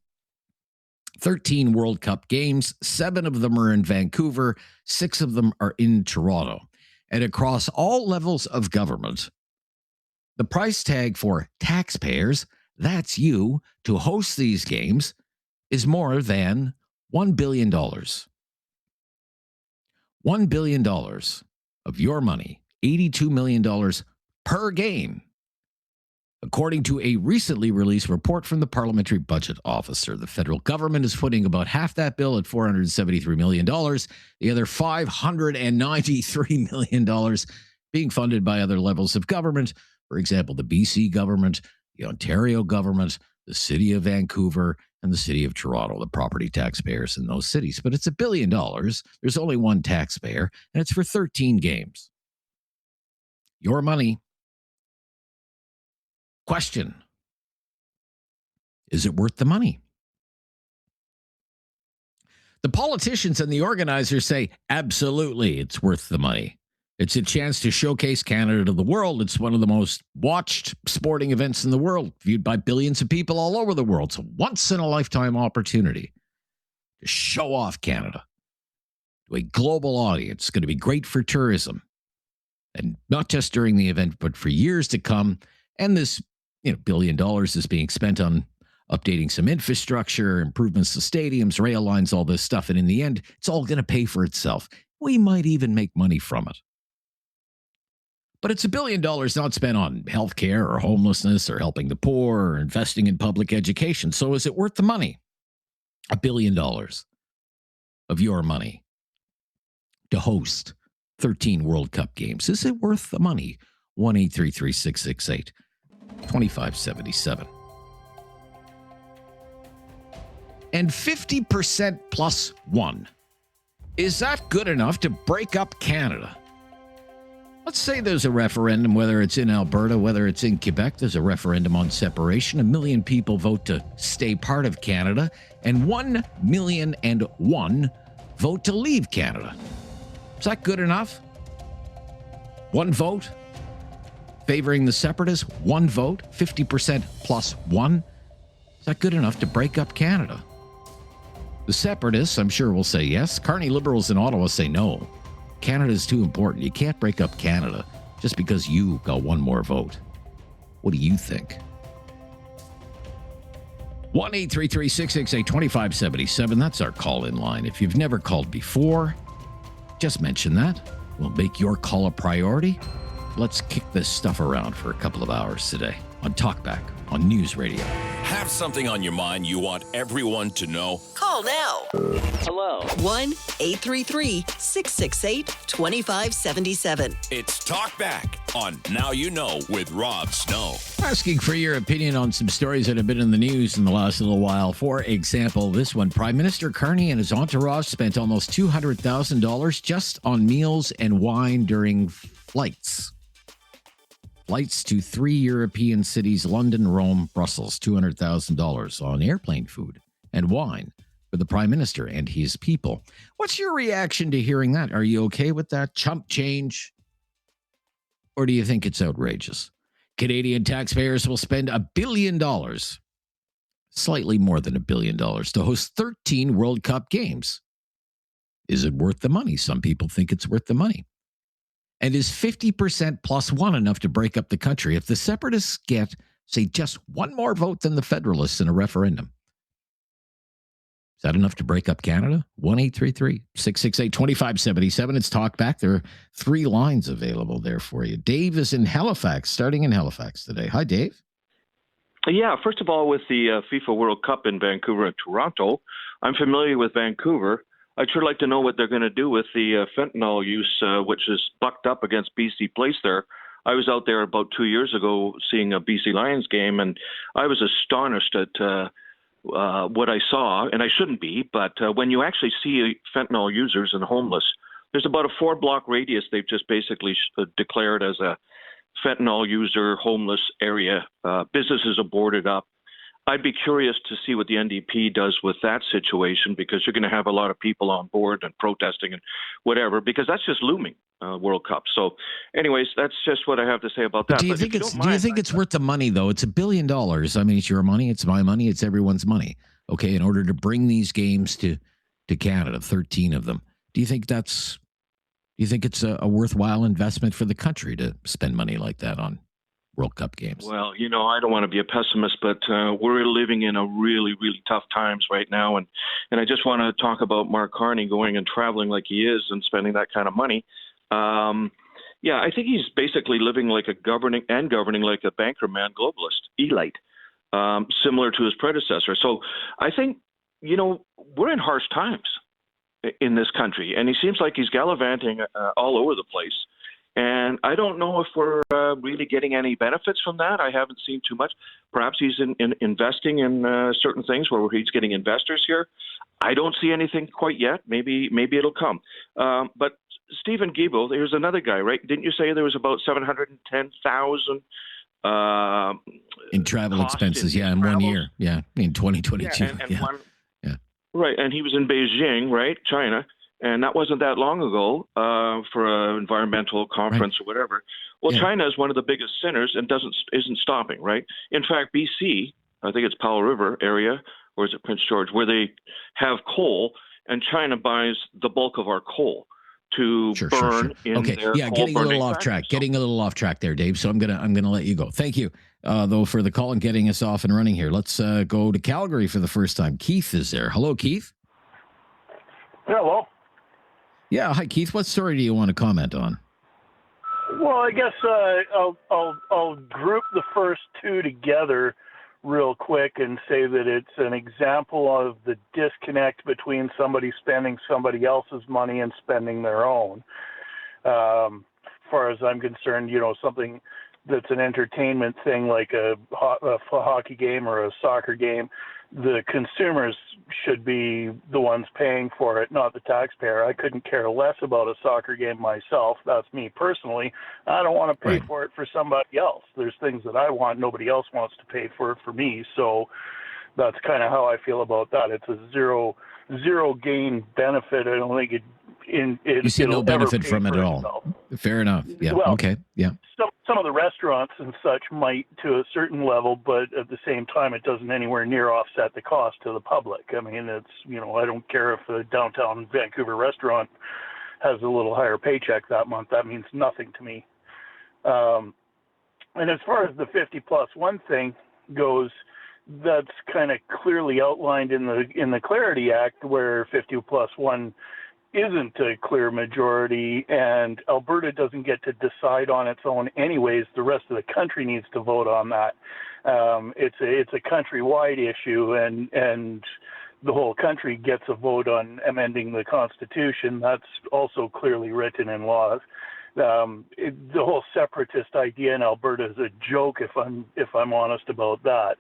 13 World Cup games. 7 of them are in Vancouver. 6 of them are in Toronto. And across all levels of government, the price tag for taxpayers, that's you, to host these games is more than $1 billion. $1 billion of your money, $82 million per game. According to a recently released report from the Parliamentary Budget Officer, the federal government is footing about half that bill at $473 million, the other $593 million being funded by other levels of government. For example, the BC government, the Ontario government, the city of Vancouver, and the city of Toronto, the property taxpayers in those cities. But it's $1 billion. There's only one taxpayer, and it's for 13 games. Your money. Question: is it worth the money? The politicians and the organizers say, absolutely, it's worth the money. It's a chance to showcase Canada to the world. It's one of the most watched sporting events in the world, viewed by billions of people all over the world. It's a once-in-a-lifetime opportunity to show off Canada to a global audience. It's going to be great for tourism. And not just during the event, but for years to come. And this $1 billion is being spent on updating some infrastructure, improvements to stadiums, rail lines, all this stuff. And in the end, it's all going to pay for itself. We might even make money from it. But it's $1 billion not spent on healthcare or homelessness or helping the poor or investing in public education. So is it worth the money? $1 billion of your money to host 13 World Cup games. Is it worth the money? 1-833-668-2577. And 50% plus one. Is that good enough to break up Canada? Let's say there's a referendum, whether it's in Alberta, whether it's in Quebec, there's a referendum on separation. 1 million people vote to stay part of Canada, and 1,000,001 vote to leave Canada. Is that good enough? One vote favoring the separatists, one vote, 50% plus one. Is that good enough to break up Canada? The separatists, I'm sure, will say yes. Carney liberals in Ottawa say no. Canada's too important. You can't break up Canada just because you got one more vote. What do you think? 1-833-668-2577. That's our call-in line. If you've never called before, just mention that. We'll make your call a priority. Let's kick this stuff around for a couple of hours today on Talkback on News Radio. Have something on your mind you want everyone to know? Call now. Hello. 1-833-668-2577. It's Talkback on Now You Know with Rob Snow. Asking for your opinion on some stories that have been in the news in the last little while. For example, this one, Prime Minister Carney and his entourage spent almost $200,000 just on meals and wine during flights. Flights to 3 European cities, London, Rome, Brussels, $200,000 on airplane food and wine for the Prime Minister and his people. What's your reaction to hearing that? Are you okay with that chump change? Or do you think it's outrageous? Canadian taxpayers will spend $1 billion slightly more than $1 billion to host 13 World Cup games. Is it worth the money? Some people think it's worth the money. And is 50% plus one enough to break up the country if the separatists get, say, just one more vote than the Federalists in a referendum? Is that enough to break up Canada? 1-833-668-2577. It's Talkback. There are 3 lines available there for you. Dave is in Halifax, starting in Halifax today. Hi, Dave. Yeah, first of all, with the FIFA World Cup in Vancouver and Toronto, I'm familiar with Vancouver. I'd sure like to know what they're going to do with the fentanyl use, which is bucked up against BC Place there. I was out there about 2 years ago seeing a BC Lions game, and I was astonished at what I saw, and I shouldn't be, but when you actually see fentanyl users and homeless, there's about a 4-block radius they've just basically declared as a fentanyl user homeless area. Businesses are boarded up. I'd be curious to see what the NDP does with that situation, because you're going to have a lot of people on board and protesting and whatever, because that's just looming, World Cup. So anyways, that's just what I have to say about that. Do you think it's worth the money, though? It's $1 billion. I mean, it's your money, it's my money, it's everyone's money. Okay, in order to bring these games to Canada, 13 of them. Do you think it's a worthwhile investment for the country to spend money like that on World Cup games? Well, I don't want to be a pessimist, but we're living in a really, really tough times right now. And I just want to talk about Mark Carney going and traveling like he is and spending that kind of money. Yeah, I think he's basically living like governing like a bankerman globalist, elite, similar to his predecessor. So I think, we're in harsh times in this country, and he seems like he's gallivanting all over the place. And I don't know if we're really getting any benefits from that. I haven't seen too much. Perhaps he's investing in certain things where he's getting investors here. I don't see anything quite yet. Maybe it'll come. But Stephen Guilbeault, there's another guy, right? Didn't you say there was about $710,000 in travel expenses? In 1 year. Yeah, in 2022. Right, and he was in Beijing, right, China. And that wasn't that long ago for an environmental conference or whatever. Well, China is one of the biggest sinners and isn't stopping, right? In fact, BC, I think it's Powell River area, or is it Prince George, where they have coal, and China buys the bulk of our coal to burn in their coal. Getting a little off track. Getting a little off track there, Dave. So I'm gonna let you go. Thank you, though, for the call and getting us off and running here. Let's go to Calgary for the first time. Keith is there. Hello, Keith. Hello. Yeah, hi Keith. What story do you want to comment on? Well, I guess I'll group the first 2 together real quick and say that it's an example of the disconnect between somebody spending somebody else's money and spending their own. As far as I'm concerned, something that's an entertainment thing like a hockey game or a soccer game, the consumers should be the ones paying for it, not the taxpayer. I couldn't care less about a soccer game myself. That's me personally. I don't want to pay for it for somebody else. There's things that I want, nobody else wants to pay for it for me. So that's kind of how I feel about that. It's a zero gain benefit. I don't think you see no benefit from it at all. Itself. Fair enough. Yeah. Well, okay. Yeah. Some of the restaurants and such might to a certain level, but at the same time, it doesn't anywhere near offset the cost to the public. I mean, it's, I don't care if a downtown Vancouver restaurant has a little higher paycheck that month. That means nothing to me. And as far as the 50+1 thing goes, that's kind of clearly outlined in the Clarity Act, where 50+1 isn't a clear majority, and Alberta doesn't get to decide on its own anyways. The rest of the country needs to vote on that. It's a countrywide issue, and the whole country gets a vote on amending the Constitution. That's also clearly written in laws. The whole separatist idea in Alberta is a joke, if I'm honest about that.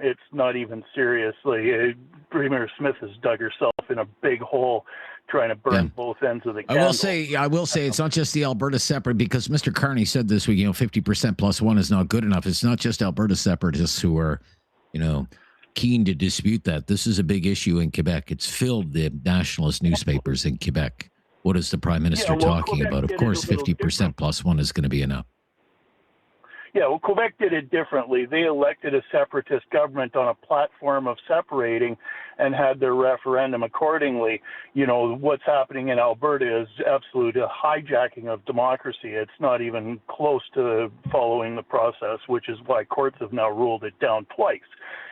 It's not even seriously. Premier Smith has dug herself in a big hole trying to burn both ends of the candle. I will say it's not just the Alberta separate, because Mr. Carney said this week, 50%+1 is not good enough. It's not just Alberta separatists who are, keen to dispute that. This is a big issue in Quebec. It's filled the nationalist newspapers in Quebec. What is the Prime Minister talking about? Of course, 50%+1 is going to be enough. Yeah, well, Quebec did it differently. They elected a separatist government on a platform of separating and had their referendum accordingly. You know, what's happening in Alberta is absolute hijacking of democracy. It's not even close to following the process, which is why courts have now ruled it down twice.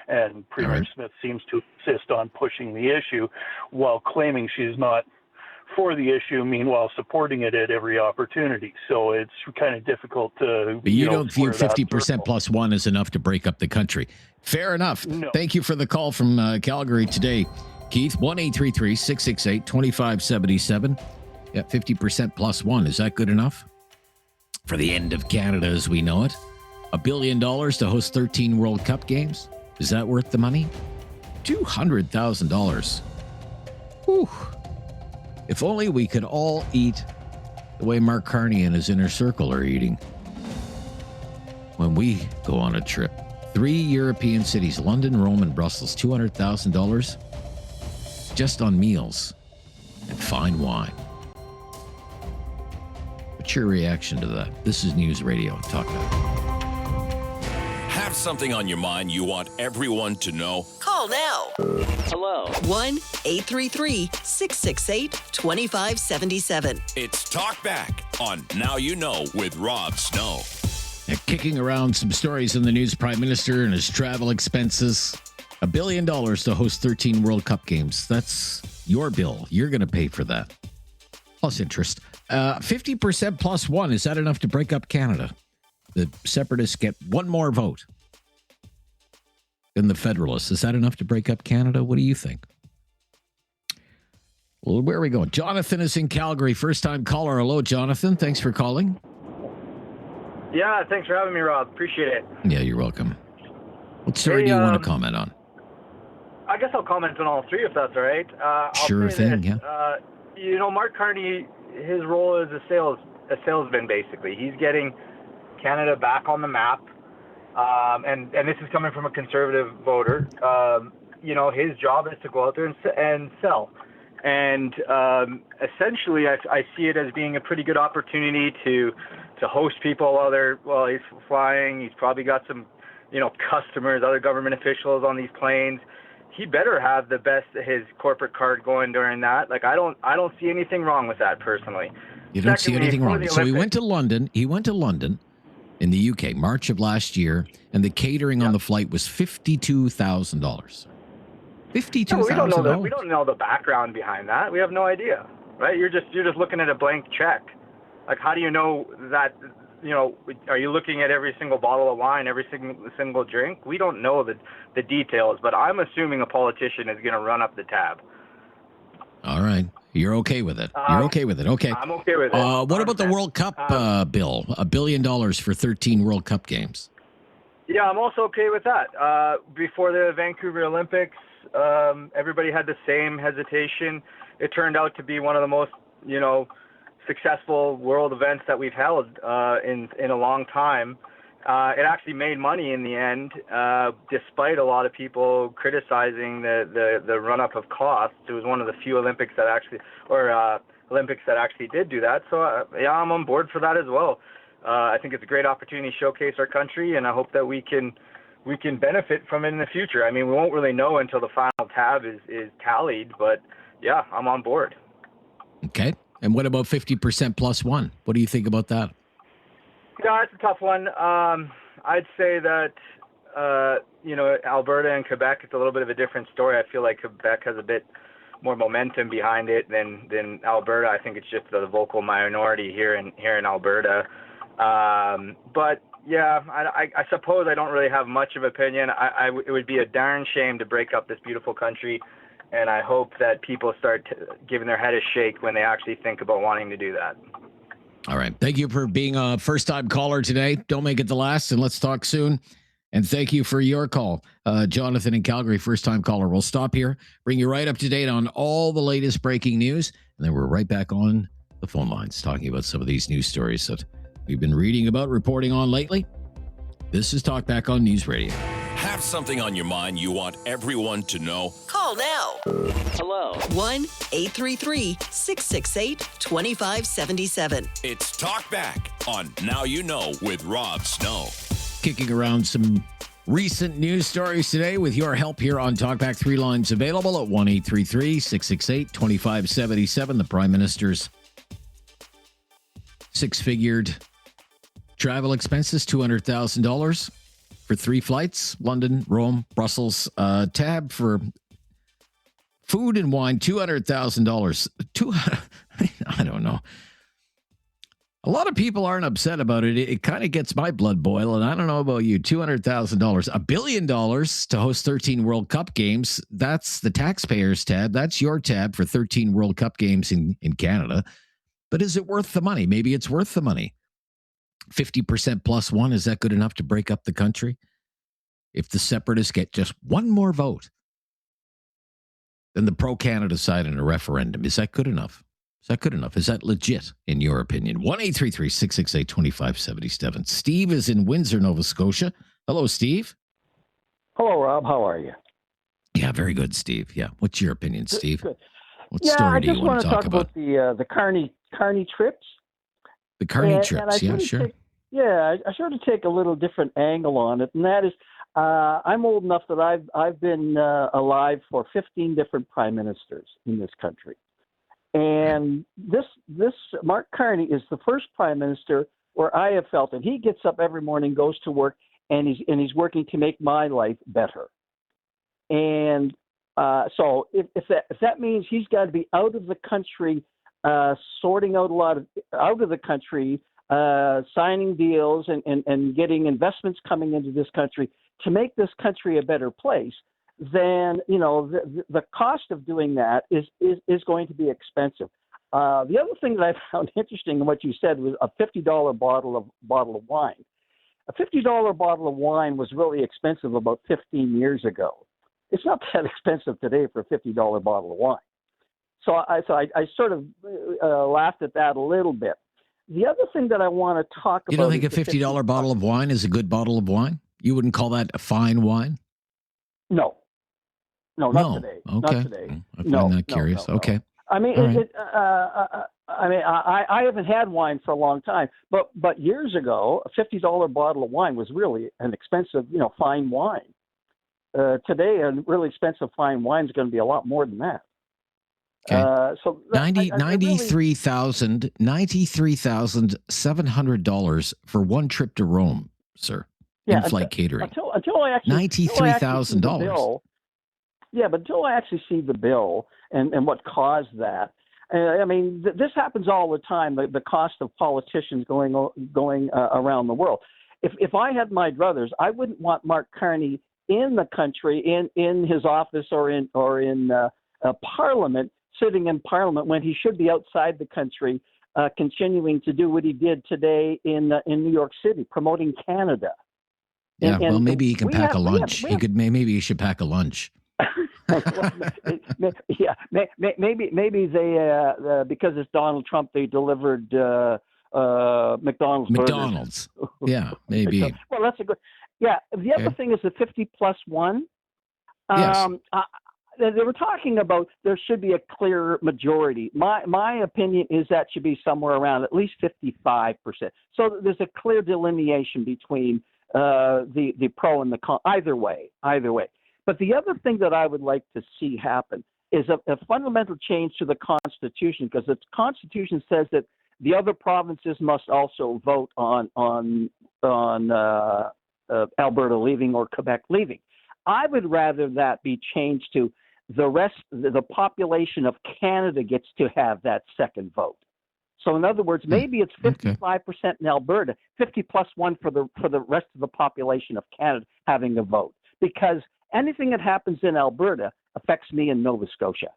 And Premier Smith seems to insist on pushing the issue while claiming she's not for the issue, meanwhile supporting it at every opportunity. So it's kind of difficult to. But you don't view 50% plus one as enough to break up the country. Fair enough. No. Thank you for the call from Calgary today, Keith. 1-833-668-2577. Yeah, 50% plus one. Is that good enough for the end of Canada as we know it? $1 billion to host 13 World Cup games. Is that worth the money? $200,000. Whew. If only we could all eat the way Mark Carney and his inner circle are eating when we go on a trip. 3 European cities, London, Rome, and Brussels, $200,000 just on meals and fine wine. What's your reaction to that? This is News Radio Talkback. Have something on your mind you want everyone to know? Call now. Hello. 1-833-668-2577. It's Talkback on Now You Know with Rob Snow. Kicking around some stories in the news, Prime Minister and his travel expenses. $1 billion to host 13 World Cup games. That's your bill. You're going to pay for that. Plus interest. 50% plus one. Is that enough to break up Canada? The separatists get one more vote than the Federalists. Is that enough to break up Canada? What do you think? Well, where are we going? Jonathan is in Calgary. First-time caller. Hello, Jonathan. Thanks for calling. Yeah, thanks for having me, Rob. Appreciate it. Yeah, you're welcome. What story do you want to comment on? I guess I'll comment on all three if that's all right. Sure thing, yeah. Mark Carney, his role is a salesman, basically. He's getting Canada back on the map, and this is coming from a conservative voter. His job is to go out there and sell. And essentially, I see it as being a pretty good opportunity to host people while he's flying. He's probably got some, customers, other government officials on these planes. He better have his corporate card going during that. Like I don't see anything wrong with that personally. You don't see anything wrong. So he went to London. In the UK, March of last year, and the catering on the flight was $52,000. $52,000. We don't know the background behind that. We have no idea, right? You're just looking at a blank check. Like, how do you know that? Are you looking at every single bottle of wine, every single drink? We don't know the details, but I'm assuming a politician is going to run up the tab. All right. You're okay with it. You're okay with it. Okay. I'm okay with it. What about the World Cup bill? $1 billion for 13 World Cup games. Yeah, I'm also okay with that. Before the Vancouver Olympics, everybody had the same hesitation. It turned out to be one of the most, successful world events that we've held in a long time. It actually made money in the end, despite a lot of people criticizing the run-up of costs. It was one of the few Olympics that actually did do that. So, I'm on board for that as well. I think it's a great opportunity to showcase our country, and I hope that we can benefit from it in the future. I mean, we won't really know until the final tab is tallied, but, yeah, I'm on board. Okay. And what about 50% plus one? What do you think about that? No, it's a tough one. I'd say that, Alberta and Quebec, it's a little bit of a different story. I feel like Quebec has a bit more momentum behind it than Alberta. I think it's just the vocal minority here in Alberta. But, yeah, I suppose I don't really have much of an opinion. It would be a darn shame to break up this beautiful country, and I hope that people start giving their head a shake when they actually think about wanting to do that. All right. Thank you for being a first-time caller today. Don't make it the last, and let's talk soon. And thank you for your call, Jonathan in Calgary, first-time caller. We'll stop here, bring you right up to date on all the latest breaking news, and then we're right back on the phone lines talking about some of these news stories that we've been reading about, reporting on lately. This is Talkback on News Radio. Have something on your mind you want everyone to know? Call now. Hello. 1-833-668-2577. It's Talkback on Now You Know with Rob Snow. Kicking around some recent news stories today with your help here on Talkback. 3 lines available at 1-833-668-2577. The Prime Minister's six-figured travel expenses, $200,000 for 3 flights, London, Rome, Brussels. Tab for food and wine, $200,000. I don't know. A lot of people aren't upset about it. It kind of gets my blood boiling. I don't know about you. $200,000, $1 billion to host 13 World Cup games. That's the taxpayers tab. That's your tab for 13 World Cup games in Canada. But is it worth the money? Maybe it's worth the money. 50% plus one. Is that good enough to break up the country? If the separatists get just one more vote than the pro-Canada side in a referendum, is that good enough? Is that good enough? Is that legit, in your opinion? 1-833-668-2577. Steve is in Windsor, Nova Scotia. Hello, Steve. Hello, Rob. How are you? Yeah, very good, Steve. Yeah. What's your opinion, Steve? Good. What story do you want to talk about? The Carney trips. The Carney trips, yeah, sure. I sort of take a little different angle on it, and that is I'm old enough that I've been alive for 15 different prime ministers in this country. And this Mark Carney is the first prime minister where I have felt that he gets up every morning, goes to work, and he's working to make my life better. And so if that means he's got to be out of the country, sorting out out of the country, signing deals and getting investments coming into this country to make this country a better place, then the cost of doing that is going to be expensive. The other thing that I found interesting in what you said was a $50 bottle of wine. A $50 bottle of wine was really expensive about 15 years ago. It's not that expensive today for a $50 bottle of wine. So I sort of laughed at that a little bit. The other thing that I want to talk about. You don't think a $50 bottle of wine is a good bottle of wine? You wouldn't call that a fine wine? No, not today. Okay. Not today. I find that curious. No. Okay. I mean, I haven't had wine for a long time, but years ago, a $50 bottle of wine was really an expensive, fine wine. Today, a really expensive fine wine is going to be a lot more than that. Okay. So $93,700 for one trip to Rome, sir. In-flight catering. Until I actually $93,000. Yeah, but until I actually see the bill and what caused that. I mean, this happens all the time. The cost of politicians going around the world. If I had my druthers, I wouldn't want Mark Carney in the country, in his office or in Parliament, sitting in Parliament when he should be outside the country, continuing to do what he did today in New York City, promoting Canada. Yeah, well, maybe he can pack a lunch. Maybe he should pack a lunch. Yeah, maybe they because it's Donald Trump, they delivered McDonald's. McDonald's. Yeah, maybe. Well, that's a good. Yeah, the other thing is the 50+1. Yes. They were talking about there should be a clear majority. My opinion is that should be somewhere around at least 55%. So there's a clear delineation between the pro and the con. Either way. But the other thing that I would like to see happen is a fundamental change to the Constitution, because the Constitution says that the other provinces must also vote on Alberta leaving or Quebec leaving. I would rather that be changed to the population of Canada gets to have that second vote. So in other words, maybe it's 55% in Alberta, 50+1 for the rest of the population of Canada having a vote, because anything that happens in Alberta affects me in Nova Scotia.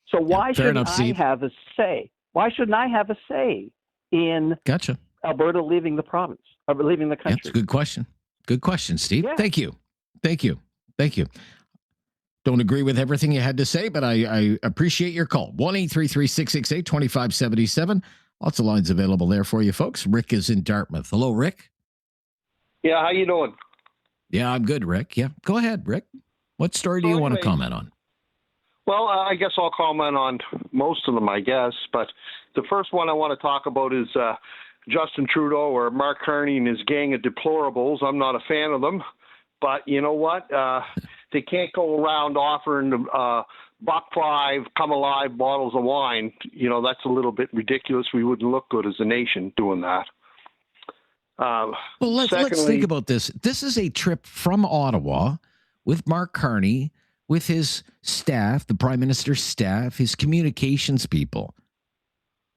So why shouldn't I have a say? Why shouldn't I have a say in Alberta leaving the province or leaving the country? That's a good question. Good question, Steve. Yeah. Thank you. Don't agree with everything you had to say, but I appreciate your call. 1-833-668-2577. Lots of lines available there for you, folks. Rick is in Dartmouth. Hello, Rick. Yeah, how you doing? Yeah, I'm good, Rick. Yeah, go ahead, Rick. What story do you want to comment on? Well, I guess I'll comment on most of them, I guess. But the first one I want to talk about is Justin Trudeau or Mark Carney and his gang of deplorables. I'm not a fan of them. But you know what? They can't go around offering $1.05 come alive bottles of wine. You know, that's a little bit ridiculous. We wouldn't look good as a nation doing that. Well, let's think about this. This is a trip from Ottawa with Mark Carney, with his staff, the Prime Minister's staff, his communications people.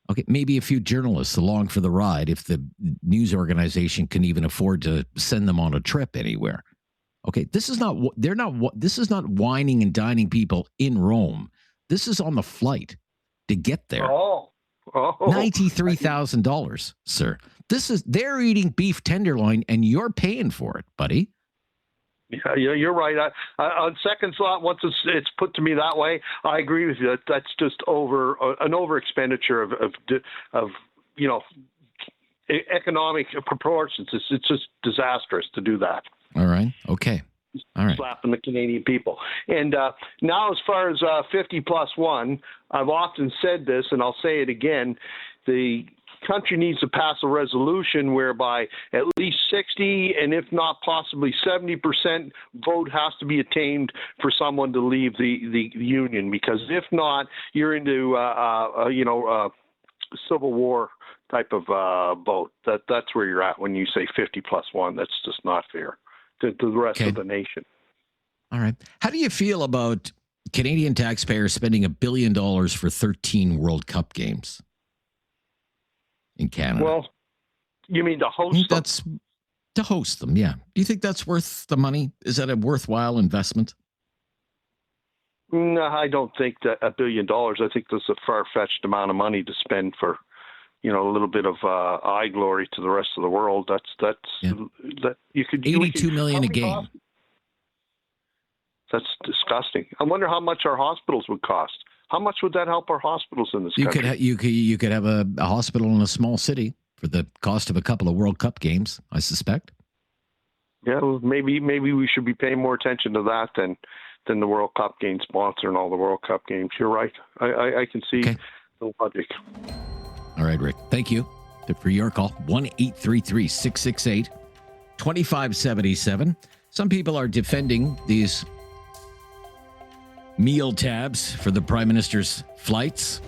Okay, maybe a few journalists along for the ride if the news organization can even afford to send them on a trip anywhere. Okay, this is not whining and dining people in Rome. This is on the flight to get there. $93,000, sir. They're eating beef tenderloin and you're paying for it, buddy. Yeah, you're right. On second thought, once it's put to me that way, I agree with you. That's just an over expenditure of economic proportions. It's just disastrous to do that. All right. Okay. All right. Slapping the Canadian people. And now, as far as 50+1, I've often said this, and I'll say it again: the country needs to pass a resolution whereby at least 60, and if not possibly 70% vote has to be attained for someone to leave the union. Because if not, you're into civil war type of vote. That's where you're at when you say 50+1. That's just not fair to the rest of the nation. All right. How do you feel about Canadian taxpayers spending $1 billion for 13 World Cup games in Canada? Well, you mean to host them? That's to host them, yeah. Do you think that's worth the money? Is that a worthwhile investment? No, I don't think that $1 billion. I think that's a far-fetched amount of money to spend for, a little bit of eye glory to the rest of the world. That you could $82 million a game. That's disgusting. I wonder how much our hospitals would cost. How much would that help our hospitals in this country? You could have a hospital in a small city for the cost of a couple of World Cup games, I suspect. Yeah, well, maybe we should be paying more attention to that than the World Cup game sponsor and all the World Cup games. You're right. I can see the logic. All right, Rick. Thank you for your call. 1-833-668-2577. Some people are defending these meal tabs for the Prime Minister's flights.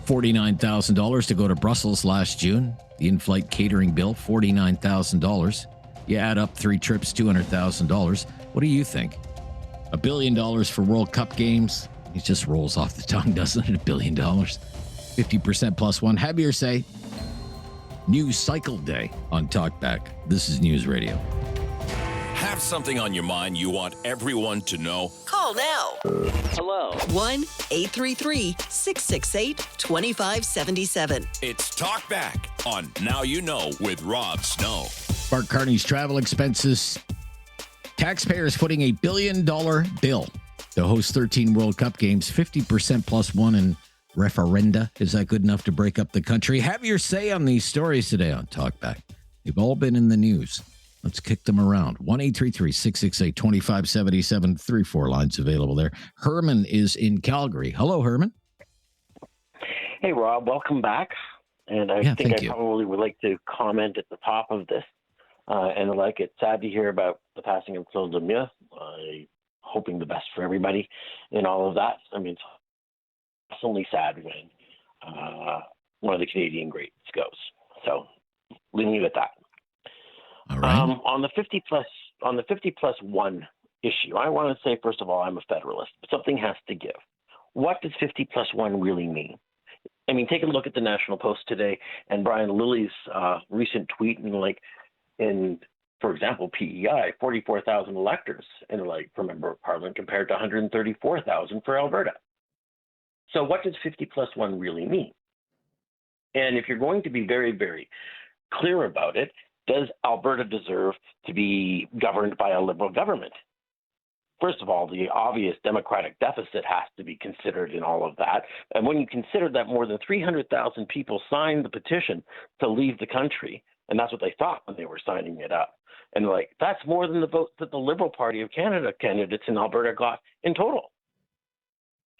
$49,000 to go to Brussels last June. The in-flight catering bill, $49,000. You add up 3 trips, $200,000. What do you think? $1 billion for World Cup games? It just rolls off the tongue, doesn't it? $1 billion. 50%+1. Have your say. News Cycle Day on Talkback. This is News Radio. Have something on your mind you want everyone to know? Call now. Hello. 1-833-668-2577. It's Talkback on Now You Know with Rob Snow. Mark Carney's travel expenses. Taxpayers footing a $1 billion bill to host 13 World Cup games, 50%+1 in referenda. Is that good enough to break up the country? Have your say on these stories today on Talkback. They've all been in the news. Let's kick them around. 1-833-668-2577. 3-4 lines available there. Herman is in Calgary. Hello, Herman. Hey, Rob. Welcome back. And I think I probably would like to comment at the top of this. And it's sad to hear about the passing of Claude Lemieux. Hoping the best for everybody in all of that. I mean, it's definitely sad when one of the Canadian greats goes. So leave me with that. All right. On the 50+1 issue, I want to say, first of all, I'm a federalist, but something has to give. What does 50+1 really mean? I mean, take a look at the National Post today and Brian Lilly's recent tweet in, for example, PEI, 44,000 electors for member of parliament compared to 134,000 for Alberta. So what does 50+1 really mean? And if you're going to be very, very clear about it, does Alberta deserve to be governed by a Liberal government? First of all, the obvious democratic deficit has to be considered in all of that. And when you consider that more than 300,000 people signed the petition to leave the country, and that's what they thought when they were signing it up, and that's more than the vote that the Liberal Party of Canada candidates in Alberta got in total.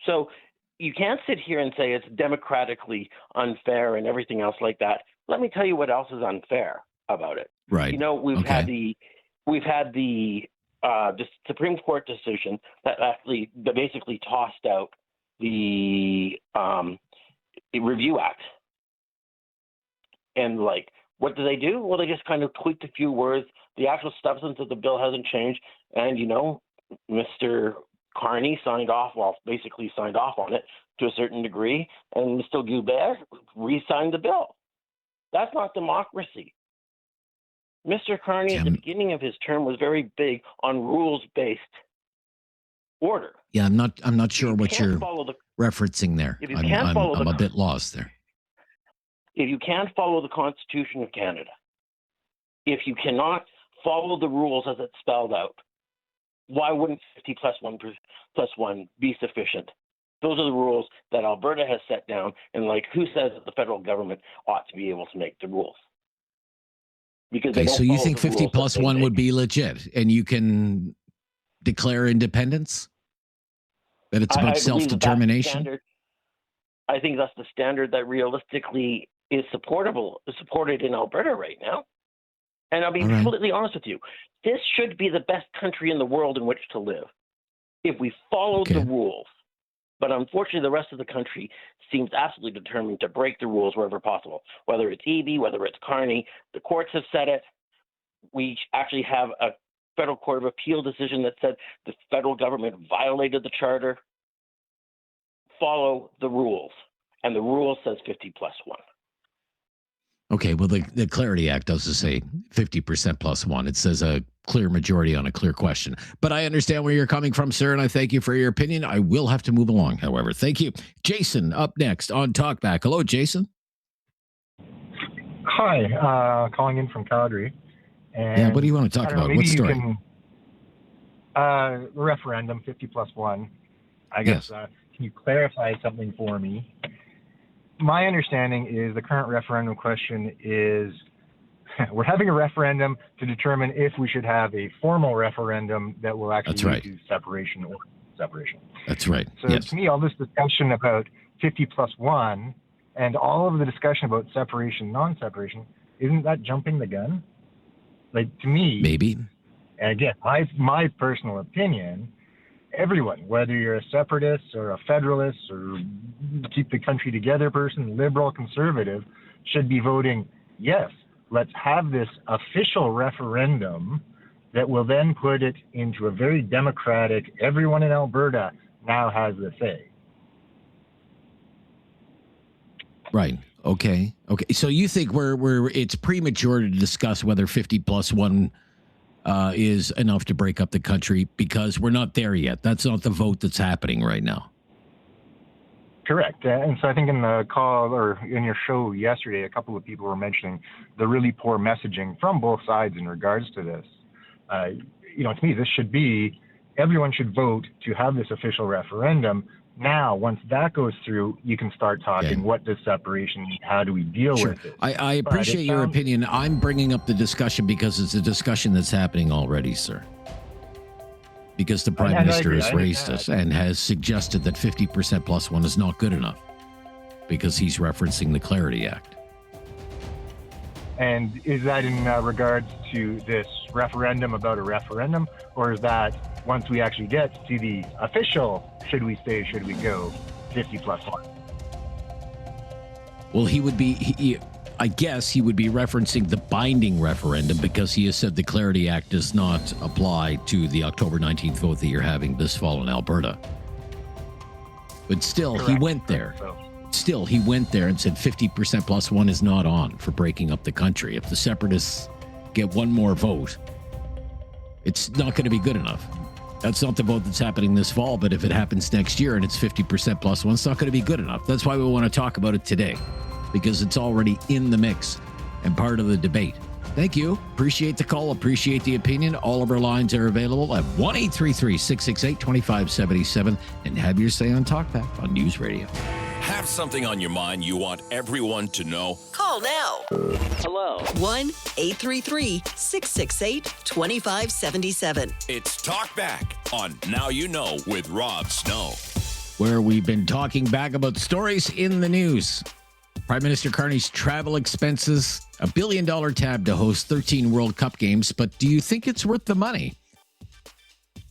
So you can't sit here and say it's democratically unfair and everything else like that. Let me tell you what else is unfair about it. Right. You know, we've had the Supreme Court decision that basically tossed out the Review Act. And like, what do they do? Well, they just kind of tweaked a few words. The actual substance of the bill hasn't changed. And, you know, Mr. Carney signed off on it to a certain degree, and Mr. Guibert re-signed the bill. That's not democracy. Mr. Carney, at the beginning of his term, was very big on rules-based order. Yeah, I'm not sure what you're referencing there. I'm a bit lost there. If you can't follow the Constitution of Canada, if you cannot follow the rules as it's spelled out, why wouldn't 50 plus one be sufficient? Those are the rules that Alberta has set down, and like, who says that the federal government ought to be able to make the rules? Because so you think 50 plus one would be legit, and you can declare independence? That it's about self-determination? I think that's the standard that realistically is supported in Alberta right now. And I'll be completely honest with you. This should be the best country in the world in which to live if we followed the rules. But unfortunately, the rest of the country seems absolutely determined to break the rules wherever possible, whether it's EB, whether it's Carney. The courts have said it. We actually have a Federal Court of Appeal decision that said the federal government violated the charter. Follow the rules. And the rule says 50 plus one. Okay, well, the Clarity Act doesn't say 50% plus one. It says a clear majority on a clear question. But I understand where you're coming from, sir, and I thank you for your opinion. I will have to move along, however. Thank you. Jason, up next on Talkback. Hello, Jason. Hi, calling in from Calgary. And what do you want to talk about? What story? Referendum, 50 plus one. I guess, can you clarify something for me? My understanding is the current referendum question is we're having a referendum to determine if we should have a formal referendum that will actually lead to separation or separation. That's right. So to me, all this discussion about 50 plus one and all of the discussion about separation, non-separation, isn't that jumping the gun? Like, to me, maybe. And again, my personal opinion, everyone, whether you're a separatist or a federalist or keep the country together person, liberal, conservative, should be voting yes. Let's have this official referendum that will then put it into a very democratic, everyone in Alberta now has the say. Right. Okay. So you think it's premature to discuss whether 50 plus one is enough to break up the country because we're not there yet. That's not the vote that's happening right now. Correct. And so I think in the call or in your show yesterday, a couple of people were mentioning the really poor messaging from both sides in regards to this. To me, this should be, everyone should vote to have this official referendum. Now, once that goes through, you can start talking, what does separation mean? How do we deal with it? I appreciate your opinion. I'm bringing up the discussion because it's a discussion that's happening already, sir. Because the Prime Minister has raised it and has suggested that 50% plus one is not good enough because he's referencing the Clarity Act. And is that in regards to this referendum about a referendum, or is that once we actually get to the official, should we stay, should we go, 50 plus one? Well, he would be, I guess he would be referencing the binding referendum because he has said the Clarity Act does not apply to the October 19th vote that you're having this fall in Alberta. But still, he went there. Still, he went there and said 50% plus one is not on for breaking up the country. If the separatists get one more vote, it's not going to be good enough. That's not the vote that's happening this fall, but if it happens next year and it's 50% plus one, it's not going to be good enough. That's why we want to talk about it today, because it's already in the mix and part of the debate. Thank you. Appreciate the call. Appreciate the opinion. All of our lines are available at 1-833-668-2577 and have your say on Talkback on News Radio. Have something on your mind you want everyone to know? Call now. Hello. 1-833-668-2577. It's Talkback on Now You Know with Rob Snow. where we've been talking back about stories in the news. Prime Minister Carney's travel expenses, $1 billion tab to host 13 World Cup games, but do you think it's worth the money?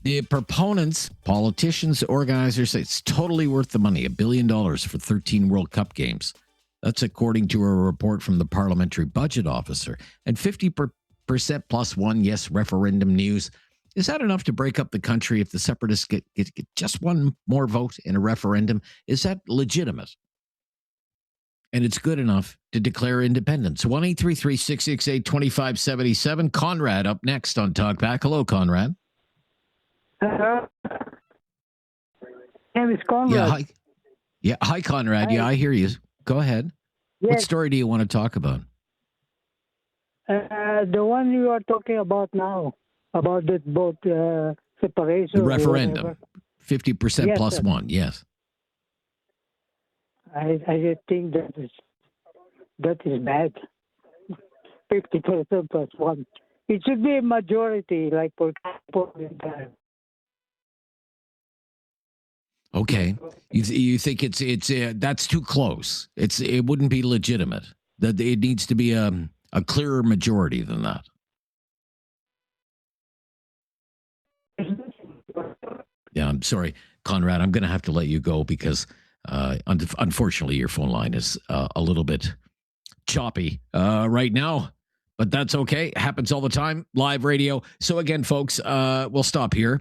The proponents, politicians, organizers say it's totally worth the money, $1 billion for 13 World Cup games. That's according to a report from the Parliamentary Budget Officer. And 50% plus one yes referendum news. Is that enough to break up the country if the separatists get just one more vote in a referendum? Is that legitimate? And it's good enough to declare independence. 1-833-668-2577. Conrad up next on Talkback. Hello, Conrad. Hello. Name is Conrad. Hi, Conrad. Hi. Yeah, I hear you. Go ahead. Yes. What story do you want to talk about? The one you are talking about now, about the boat separation. The referendum. 50% Yes, plus sir. one, yes. I think that is bad. 50% plus one. It should be a majority, like for example. Okay, you think it's that's too close? It wouldn't be legitimate. That it needs to be a clearer majority than that. Yeah, I'm sorry, Conrad. I'm going to have to let you go because unfortunately your phone line is a little bit choppy right now. But that's okay. It happens all the time. Live radio. So again, folks, we'll stop here.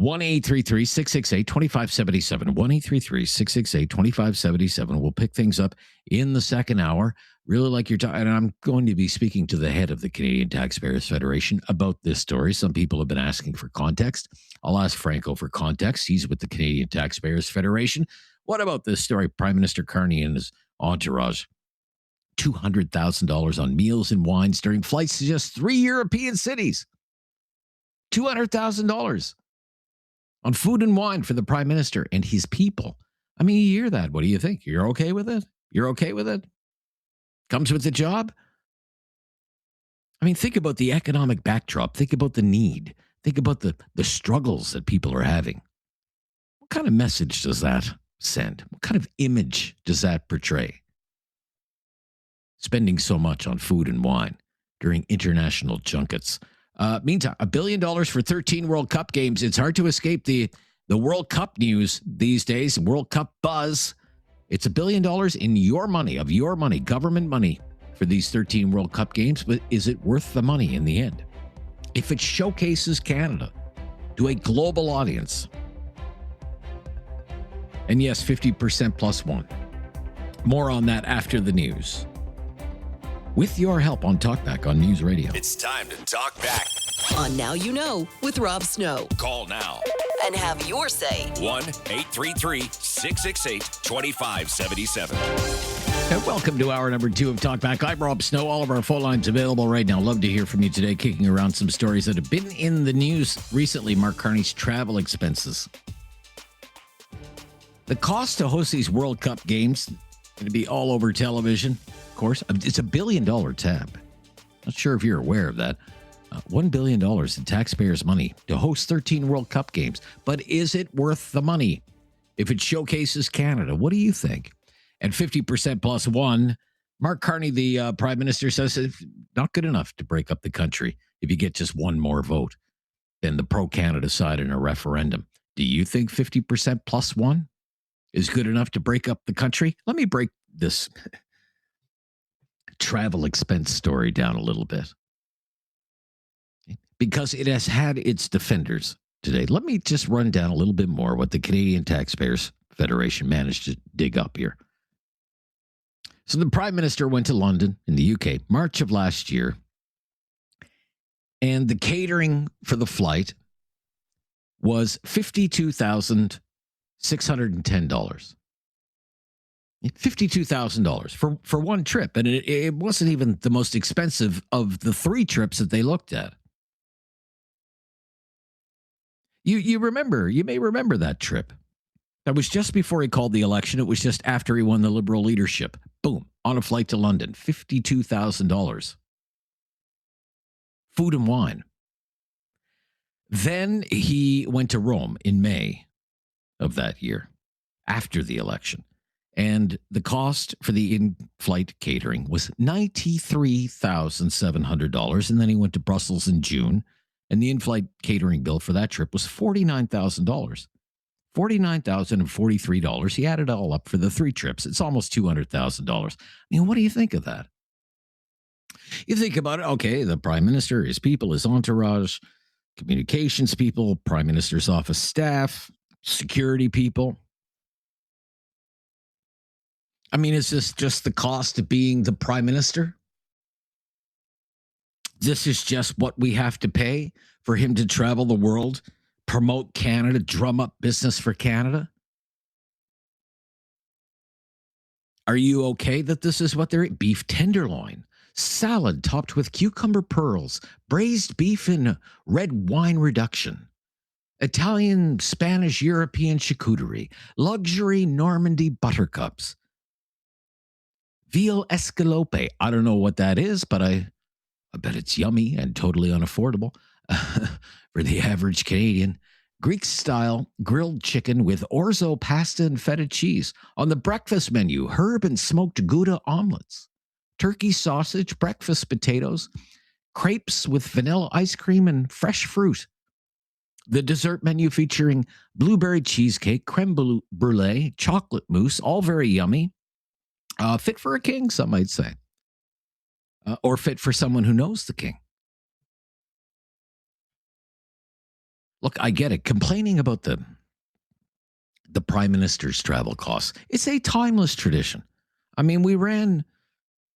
1-833-668-2577. 1-833-668-2577. We'll pick things up in the second hour. Really like your time. And I'm going to be speaking to the head of the Canadian Taxpayers Federation about this story. Some people have been asking for context. I'll ask Franco for context. He's with the Canadian Taxpayers Federation. What about this story? Prime Minister Carney and his entourage. $200,000 on meals and wines during flights to just 3 European cities. $200,000 on food and wine for the Prime Minister and his people. I mean, you hear that. What do you think? You're okay with it? You're okay with it? Comes with the job? I mean, think about the economic backdrop. Think about the need. Think about the struggles that people are having. What kind of message does that send? What kind of image does that portray? Spending so much on food and wine during international junkets. Meantime, $1 billion for 13 World Cup games. It's hard to escape the World Cup news these days, World Cup buzz. It's $1 billion in your money, government money for these 13 World Cup games. But is it worth the money in the end? If it showcases Canada to a global audience. And yes, 50% plus one. More on that after the news. With your help on Talkback on News Radio. It's time to talk back. On Now You Know with Rob Snow. Call now. And have your say. 1-833-668-2577. And welcome to hour number 2 of Talkback. I'm Rob Snow. All of our phone lines available right now. Love to hear from you today, kicking around some stories that have been in the news recently. Mark Carney's travel expenses. The cost to host these World Cup games going to be all over television. Of course, it's $1 billion tab. Not sure if you're aware of that. $1 billion in taxpayers' money to host 13 World Cup games. But is it worth the money? If it showcases Canada, what do you think? And 50% plus one, Mark Carney, the Prime Minister, says it's not good enough to break up the country if you get just one more vote than the pro-Canada side in a referendum. Do you think 50% plus one is good enough to break up the country? Let me break this travel expense story down a little bit, because it has had its defenders today. Let me just run down a little bit more what the Canadian Taxpayers Federation managed to dig up here. So the Prime Minister went to London in the UK, March of last year, and the catering for the flight was $52,610. $52,000 for one trip. And it wasn't even the most expensive of the 3 trips that they looked at. You may remember that trip. That was just before he called the election. It was just after he won the Liberal leadership. Boom, on a flight to London, $52,000. Food and wine. Then he went to Rome in May of that year. after the election. And the cost for the in-flight catering was $93,700. And then he went to Brussels in June, and the in-flight catering bill for that trip was $49,000. $49,043. He added it all up for the 3 trips. It's almost $200,000. I mean, what do you think of that? You think about it, okay, the prime minister, his people, his entourage, communications people, prime minister's office staff, security people. I mean, is this just the cost of being the prime minister? This is just what we have to pay for him to travel the world, promote Canada, drum up business for Canada? Are you okay that this is what they're eating? Beef tenderloin, salad topped with cucumber pearls, braised beef in red wine reduction, Italian, Spanish, European charcuterie, luxury Normandy buttercups, veal escalope. I don't know what that is, but I bet it's yummy and totally unaffordable for the average Canadian. Greek-style grilled chicken with orzo pasta and feta cheese. On the breakfast menu, herb and smoked Gouda omelets, turkey sausage, breakfast potatoes, crepes with vanilla ice cream and fresh fruit. The dessert menu featuring blueberry cheesecake, creme brulee, chocolate mousse, all very yummy. Fit for a king, some might say. Or fit for someone who knows the king. Look, I get it. Complaining about the prime minister's travel costs. It's a timeless tradition. I mean, we ran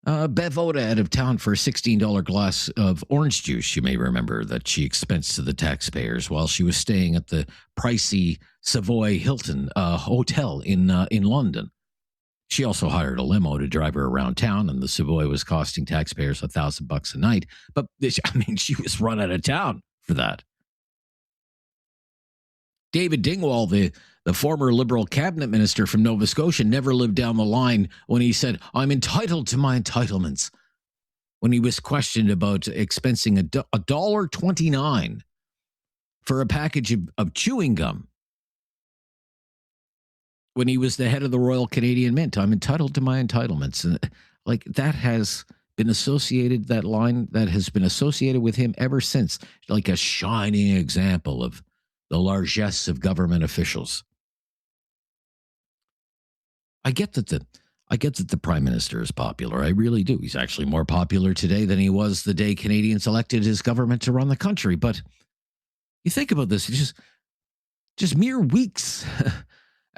Bev Oda out of town for a $16 glass of orange juice, you may remember, that she expensed to the taxpayers while she was staying at the pricey Savoy Hilton hotel in London. She also hired a limo to drive her around town, and the Savoy was costing taxpayers $1,000 a night. But she was run out of town for that. David Dingwall, the former Liberal cabinet minister from Nova Scotia, never lived down the line when he said, "I'm entitled to my entitlements," when he was questioned about expensing $1.29 for a package of chewing gum. When he was the head of the Royal Canadian Mint, "I'm entitled to my entitlements." And like that has been associated, that line that has been associated with him ever since, like a shining example of the largesse of government officials. I get that the prime minister is popular. I really do. He's actually more popular today than he was the day Canadians elected his government to run the country. But you think about this, it's just mere weeks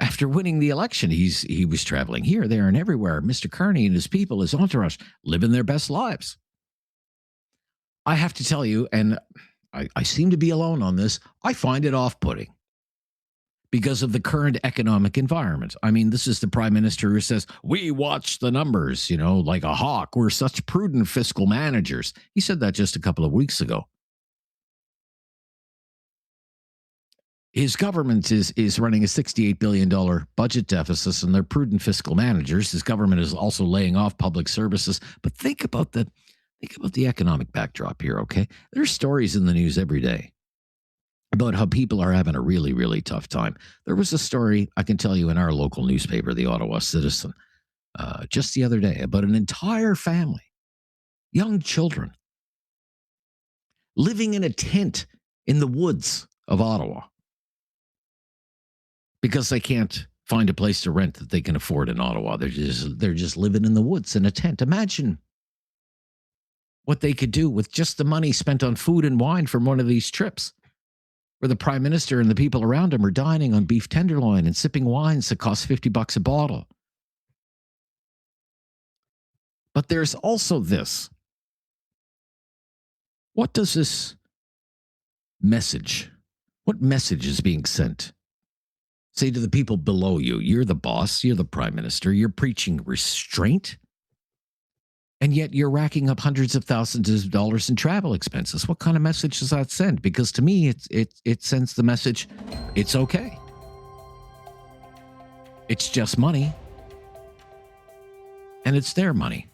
after winning the election, he was traveling here, there, and everywhere. Mr. Carney and his people, his entourage, living their best lives. I have to tell you, and I seem to be alone on this, I find it off-putting because of the current economic environment. I mean, this is the prime minister who says, "We watch the numbers, like a hawk. We're such prudent fiscal managers." He said that just a couple of weeks ago. His government is running a $68 billion budget deficit, and they're prudent fiscal managers. His government is also laying off public services. But think about the economic backdrop here, okay? There's stories in the news every day about how people are having a really, really tough time. There was a story, I can tell you, in our local newspaper, the Ottawa Citizen, just the other day about an entire family, young children, living in a tent in the woods of Ottawa, because they can't find a place to rent that they can afford in Ottawa. They're just living in the woods in a tent. Imagine what they could do with just the money spent on food and wine from one of these trips, where the prime minister and the people around him are dining on beef tenderloin and sipping wines that cost $50 a bottle. But there's also this. What does this message, what message is being sent? Say to the people below you, you're the boss, you're the prime minister, you're preaching restraint, and yet you're racking up hundreds of thousands of dollars in travel expenses. What kind of message does that send? Because to me, it sends the message, it's okay. It's just money, and it's their money.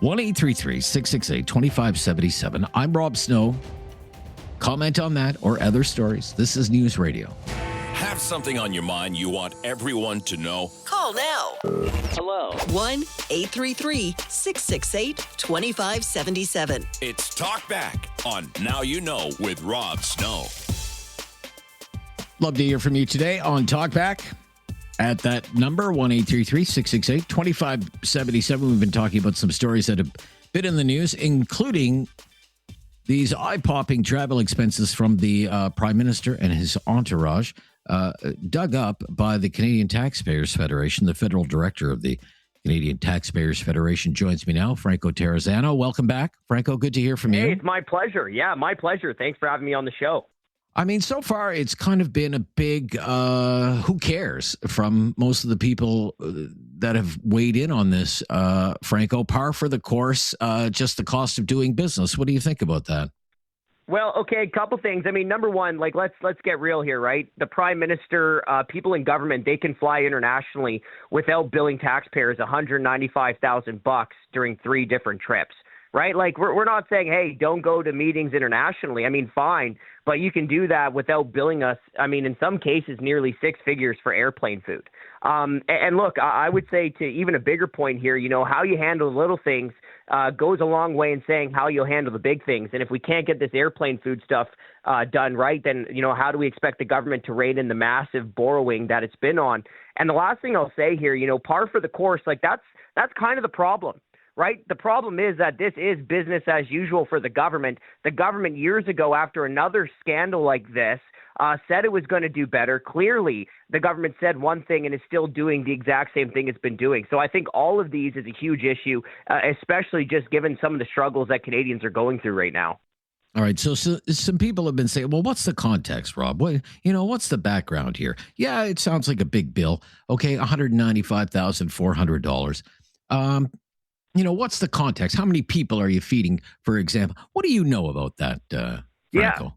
1-833-668-2577. I'm Rob Snow. Comment on that or other stories. This is News Radio. Have something on your mind you want everyone to know? Call now. Hello. 1-833-668-2577. It's Talkback on Now You Know with Rob Snow. Love to hear from you today on Talkback at that number, 1-833-668-2577. We've been talking about some stories that have been in the news, including these eye-popping travel expenses from the Prime Minister and his entourage, dug up by the Canadian Taxpayers Federation. The federal director of the Canadian Taxpayers Federation joins me now, Franco Terrazzano. Welcome back. Franco, good to hear from you. Hey, it's my pleasure. Yeah, my pleasure. Thanks for having me on the show. I mean, so far, it's kind of been a big who cares from most of the people that have weighed in on this, Franco. Par for the course, just the cost of doing business. What do you think about that? Well, okay, a couple things. I mean, number one, like let's get real here, right? The Prime Minister, people in government, they can fly internationally without billing taxpayers $195,000 during 3 different trips. Right? Like, we're not saying, hey, don't go to meetings internationally. I mean, fine, but you can do that without billing us, I mean, in some cases, nearly 6 figures for airplane food. And look, I would say to even a bigger point here, you know, how you handle the little things goes a long way in saying how you'll handle the big things. And if we can't get this airplane food stuff done right, then, you know, how do we expect the government to rein in the massive borrowing that it's been on? And the last thing I'll say here, you know, par for the course, like that's kind of the problem. Right? The problem is that this is business as usual for the government. The government years ago, after another scandal like this, said it was going to do better. Clearly, the government said one thing and is still doing the exact same thing it's been doing. So I think all of these is a huge issue, especially just given some of the struggles that Canadians are going through right now. All right. So some people have been saying, well, what's the context, Rob? What's the background here? Yeah, it sounds like a big bill. Okay, $195,400. What's the context? How many people are you feeding, for example? What do you know about that, Franco? Yeah.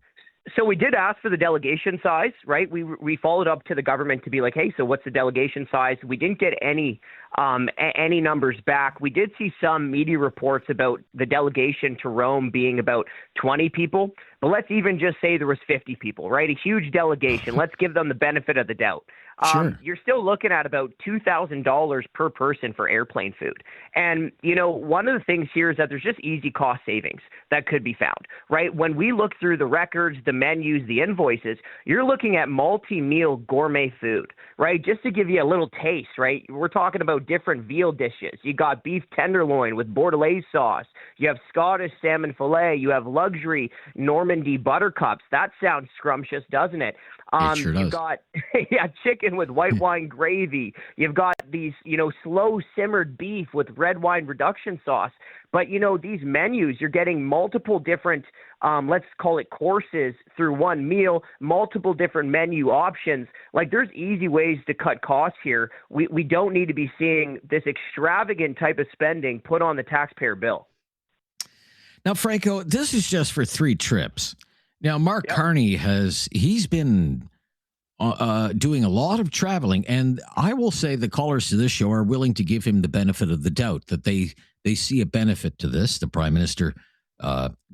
So we did ask for the delegation size, right? We followed up to the government to be like, hey, so what's the delegation size? We didn't get any numbers back. We did see some media reports about the delegation to Rome being about 20 people, but let's even just say there was 50 people, right? A huge delegation. Let's give them the benefit of the doubt. Sure. You're still looking at about $2,000 per person for airplane food. And, you know, one of the things here is that there's just easy cost savings that could be found, right? When we look through the records, the menus, the invoices, you're looking at multi-meal gourmet food, right? Just to give you a little taste, right? We're talking about different veal dishes. You got beef tenderloin with bordelaise sauce. You have Scottish salmon fillet. You have luxury Normandy buttercups. That sounds scrumptious, doesn't it? It sure does. You've got chicken with white wine gravy. You've got these, slow simmered beef with red wine reduction sauce. But, these menus, you're getting multiple different, let's call it courses through one meal, multiple different menu options. Like, there's easy ways to cut costs here. We don't need to be seeing this extravagant type of spending put on the taxpayer bill. Now, Franco, this is just for 3 trips. Now, Mark Carney he's been doing a lot of traveling, and I will say the callers to this show are willing to give him the benefit of the doubt that they see a benefit to this. The Prime Minister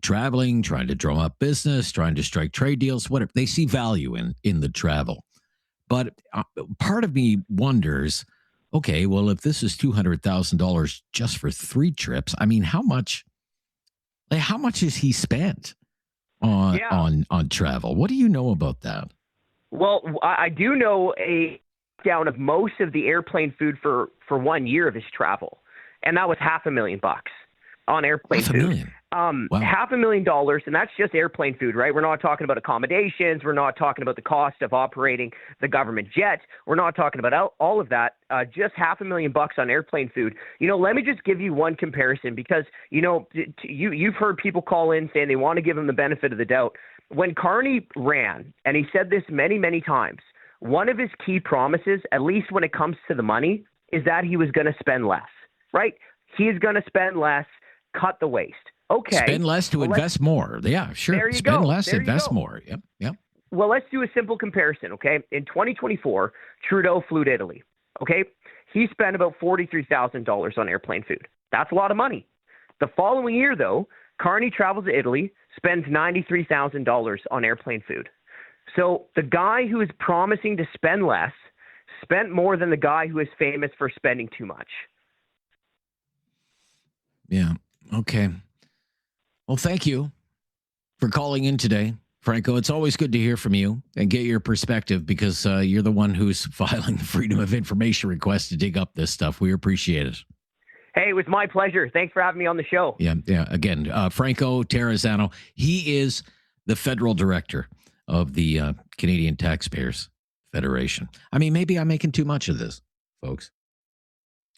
traveling, trying to drum up business, trying to strike trade deals, whatever. They see value in the travel. But part of me wonders, okay, well, if this is $200,000 just for 3 trips, I mean, how much has he spent on travel? What do you know about that? Well, I do know a down of most of the airplane food for 1 year of his travel, and that was $500,000 on airplane food. Wow. $500,000, and that's just airplane food, right? We're not talking about accommodations. We're not talking about the cost of operating the government jet. We're not talking about all of that. Just $500,000 on airplane food. Let me just give you one comparison because, you've heard people call in saying they want to give him the benefit of the doubt. When Carney ran, and he said this many, many times, one of his key promises, at least when it comes to the money, is that he was going to spend less, right? He's going to spend less, cut the waste. Okay. Spend less to invest more. Yeah, sure. There you Spend go. less, There you invest go. more. Yep. Well, let's do a simple comparison, okay? In 2024, Trudeau flew to Italy, okay? He spent about $43,000 on airplane food. That's a lot of money. The following year, though, Carney travels to Italy, spends $93,000 on airplane food. So the guy who is promising to spend less spent more than the guy who is famous for spending too much. Yeah. Okay. Well, thank you for calling in today, Franco. It's always good to hear from you and get your perspective because you're the one who's filing the Freedom of Information request to dig up this stuff. We appreciate it. Hey, it was my pleasure. Thanks for having me on the show. Yeah. Again, Franco Terrazzano, he is the federal director of the Canadian Taxpayers Federation. I mean, maybe I'm making too much of this, folks.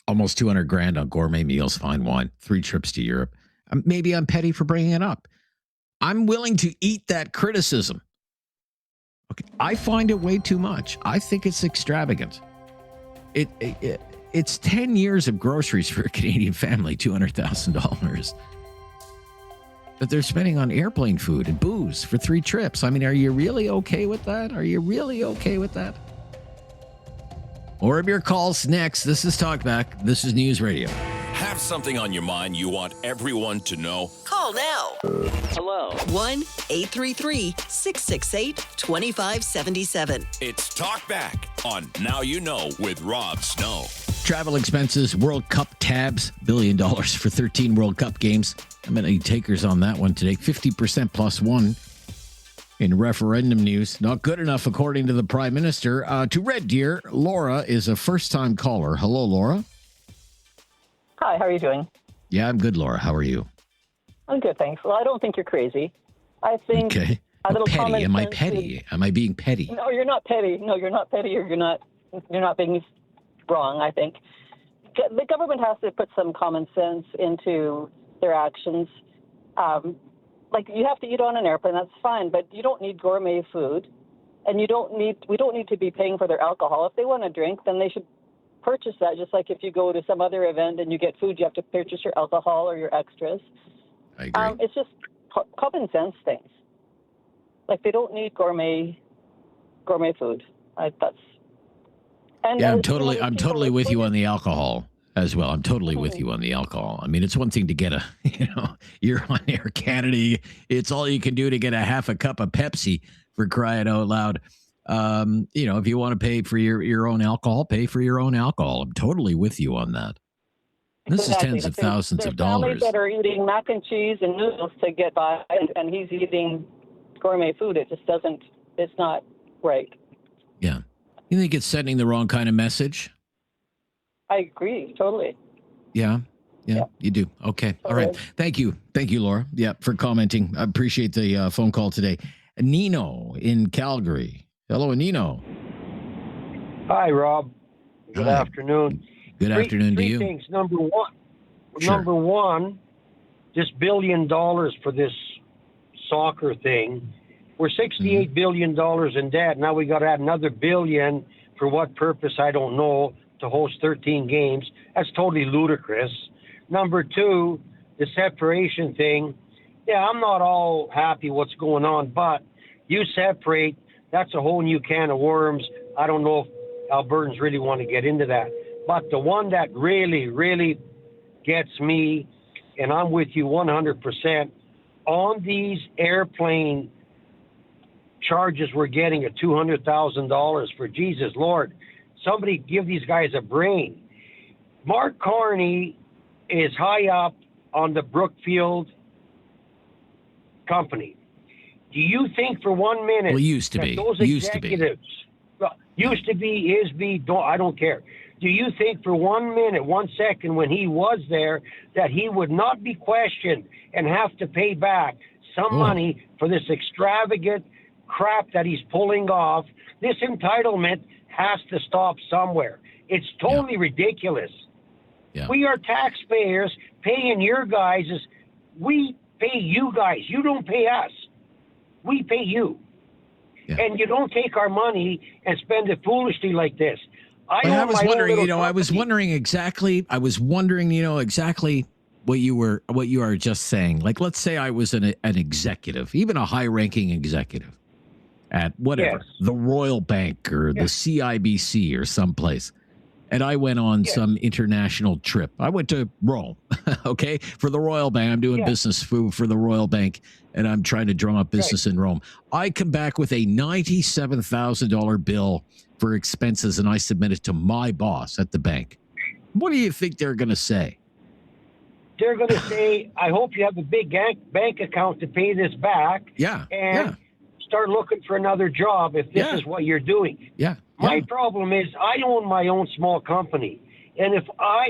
Almost $200,000 on gourmet meals, fine wine, 3 trips to Europe. Maybe I'm petty for bringing it up. I'm willing to eat that criticism. Okay, I find it way too much. I think it's extravagant. It's 10 years of groceries for a Canadian family, $200,000. But they're spending on airplane food and booze for 3 trips. I mean, are you really okay with that? Are you really okay with that? More of your calls next. This is Talkback. This is News Radio. Have something on your mind you want everyone to know? Call now. Hello. 1-833-668-2577. It's Talkback on Now You Know with Rob Snow. Travel expenses, World Cup tabs, $1 billion for 13 World Cup games. How many takers on that one today? 50% plus one. In referendum news, not good enough, according to the Prime Minister. To Red Deer, Laura is a first-time caller. Hello, Laura. Hi, how are you doing? Yeah, I'm good, Laura. How are you? I'm good, thanks. Well, I don't think you're crazy. I think okay. a little petty. common Am I sense petty? Am I being petty? No, you're not petty. No, you're not petty, or you're not being wrong, I think. The government has to put some common sense into their actions. Like, you have to eat on an airplane, that's fine, but you don't need gourmet food, and we don't need to be paying for their alcohol. If they want to drink, then they should purchase that, just like if you go to some other event and you get food, you have to purchase your alcohol or your extras. I agree. It's just common sense things. Like, they don't need gourmet food. I'm totally with you on the alcohol as well. I'm totally with you on the alcohol. I mean, it's one thing to get you're on Air Canada. It's all you can do to get a half a cup of Pepsi, for crying out loud. If you want to pay for your own alcohol, pay for your own alcohol. I'm totally with you on that. This is tens of thousands of dollars. Families that are eating mac and cheese and noodles to get by, and he's eating gourmet food. It just doesn't. It's not right. Yeah, you think it's sending the wrong kind of message? I agree totally. Yeah, you do. Okay, totally. All right. Thank you, Laura. Yeah, for commenting. I appreciate the phone call today. Nino in Calgary. Hello, Nino. Hi, Rob. Good afternoon. Good afternoon to you. Three things. Number one, this $1 billion for this soccer thing. We're $68 billion in debt. Now we got to add another $1 billion for what purpose? I don't know. To host 13 games. That's totally ludicrous. Number two, the separation thing. Yeah, I'm not all happy what's going on, but you separate, that's a whole new can of worms. I don't know if Albertans really want to get into that. But the one that really, really gets me, and I'm with you 100%, on these airplane charges we're getting at $200,000 for Jesus Lord. Somebody give these guys a brain. Mark Carney is high up on the Brookfield company. Do you think for 1 minute those executives, used to be, I don't care. Do you think for 1 minute, 1 second when he was there that he would not be questioned and have to pay back some money for this extravagant crap that he's pulling off? This entitlement has to stop somewhere. It's totally ridiculous. Yeah. We are taxpayers paying your guys. We pay you guys. You don't pay us. We pay you. Yeah. And you don't take our money and spend it foolishly like this. I was wondering exactly what you are just saying. Like, let's say I was an executive, even a high-ranking executive at whatever, the Royal Bank or the CIBC or someplace. and I went on some international trip. I went to Rome, okay, for the Royal Bank. I'm doing business for the Royal Bank, and I'm trying to drum up business in Rome. I come back with a $97,000 bill for expenses, and I submit it to my boss at the bank. What do you think they're going to say? They're going to say, I hope you have a big bank account to pay this back. And start looking for another job if this is what you're doing. My problem is I own my own small company. And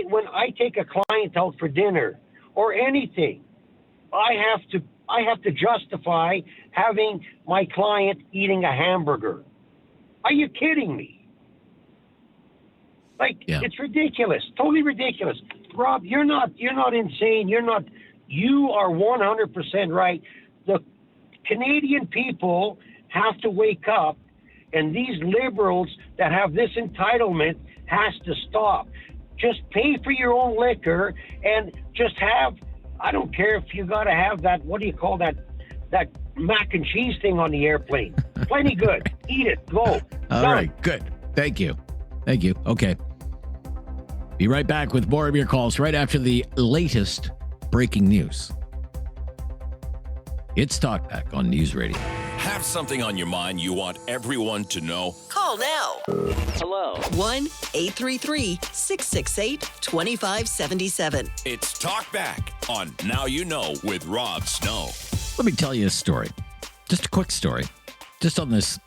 when I take a client out for dinner or anything, I have to justify having my client eating a hamburger. Are you kidding me? It's ridiculous. Totally ridiculous. Rob, you're not insane. You are 100% right. The Canadian people have to wake up, and these liberals that have this entitlement has to stop. Just pay for your own liquor and just have, I don't care if you got to have that, what do you call that mac and cheese thing on the airplane. Plenty good. Eat it. Go. All right. Good. Thank you. Okay. Be right back with more of your calls right after the latest breaking news. It's Talkback on News Radio. Have something on your mind you want everyone to know? Call now. Hello. 1-833-668-2577. It's Talkback on Now You Know with Rob Snow. Let me tell you a story. Just a quick story. Just on this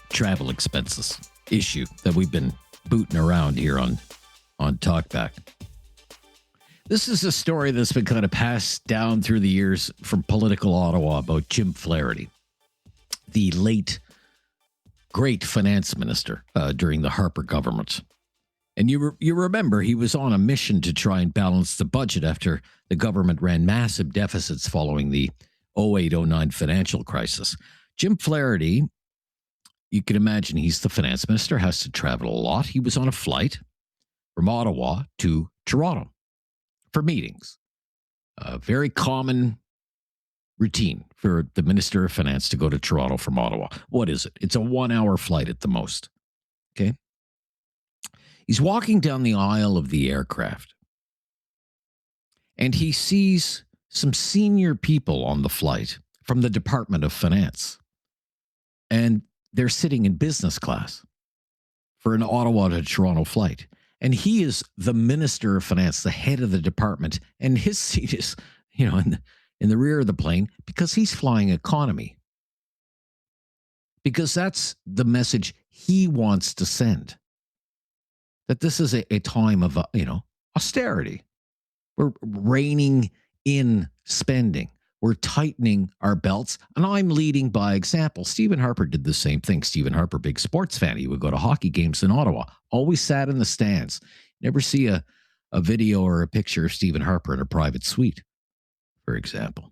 travel expenses issue that we've been booting around here on Talkback. This is a story that's been kind of passed down through the years from political Ottawa about Jim Flaherty, the late, great finance minister during the Harper government. And you remember he was on a mission to try and balance the budget after the government ran massive deficits following the 08-09 financial crisis. Jim Flaherty, you can imagine he's the finance minister, has to travel a lot. He was on a flight from Ottawa to Toronto for meetings. A very common routine for the Minister of Finance to go to Toronto from Ottawa. What is it? It's a 1-hour flight at the most. Okay. He's walking down the aisle of the aircraft and he sees some senior people on the flight from the Department of Finance. And they're sitting in business class for an Ottawa to Toronto flight. And he is the Minister of Finance, the head of the department. And his seat is, in the rear of the plane because he's flying economy. Because that's the message he wants to send. That this is a time of, austerity. We're reining in spending. We're tightening our belts. And I'm leading by example. Stephen Harper did the same thing. Stephen Harper, big sports fan. He would go to hockey games in Ottawa. Always sat in the stands. Never see a video or a picture of Stephen Harper in a private suite, for example.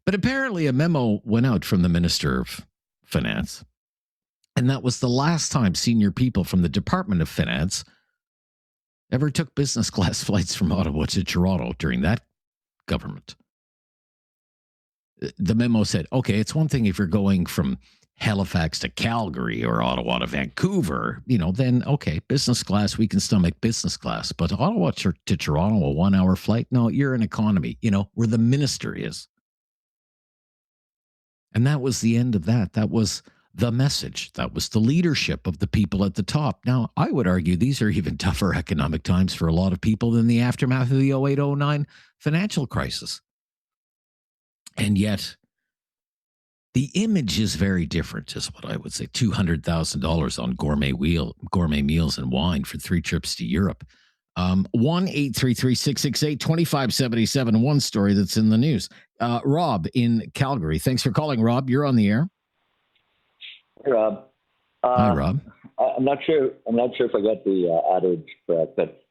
But apparently a memo went out from the Minister of Finance. And that was the last time senior people from the Department of Finance ever took business class flights from Ottawa to Toronto during that government. The memo said, okay, it's one thing if you're going from Halifax to Calgary or Ottawa to Vancouver, then, okay, business class, we can stomach business class. But Ottawa to Toronto, a 1-hour flight? No, you're an economy, where the minister is. And that was the end of that. That was the message. That was the leadership of the people at the top. Now, I would argue these are even tougher economic times for a lot of people than the aftermath of the 08-09 financial crisis. And yet, the image is very different, is what I would say. $200,000 on gourmet meals and wine for 3 trips to Europe. 1-833-668-2577. One story that's in the news. Rob in Calgary. Thanks for calling, Rob. You're on the air. Hey, Rob. Hi, Rob. I'm not sure if I got the adage correct, but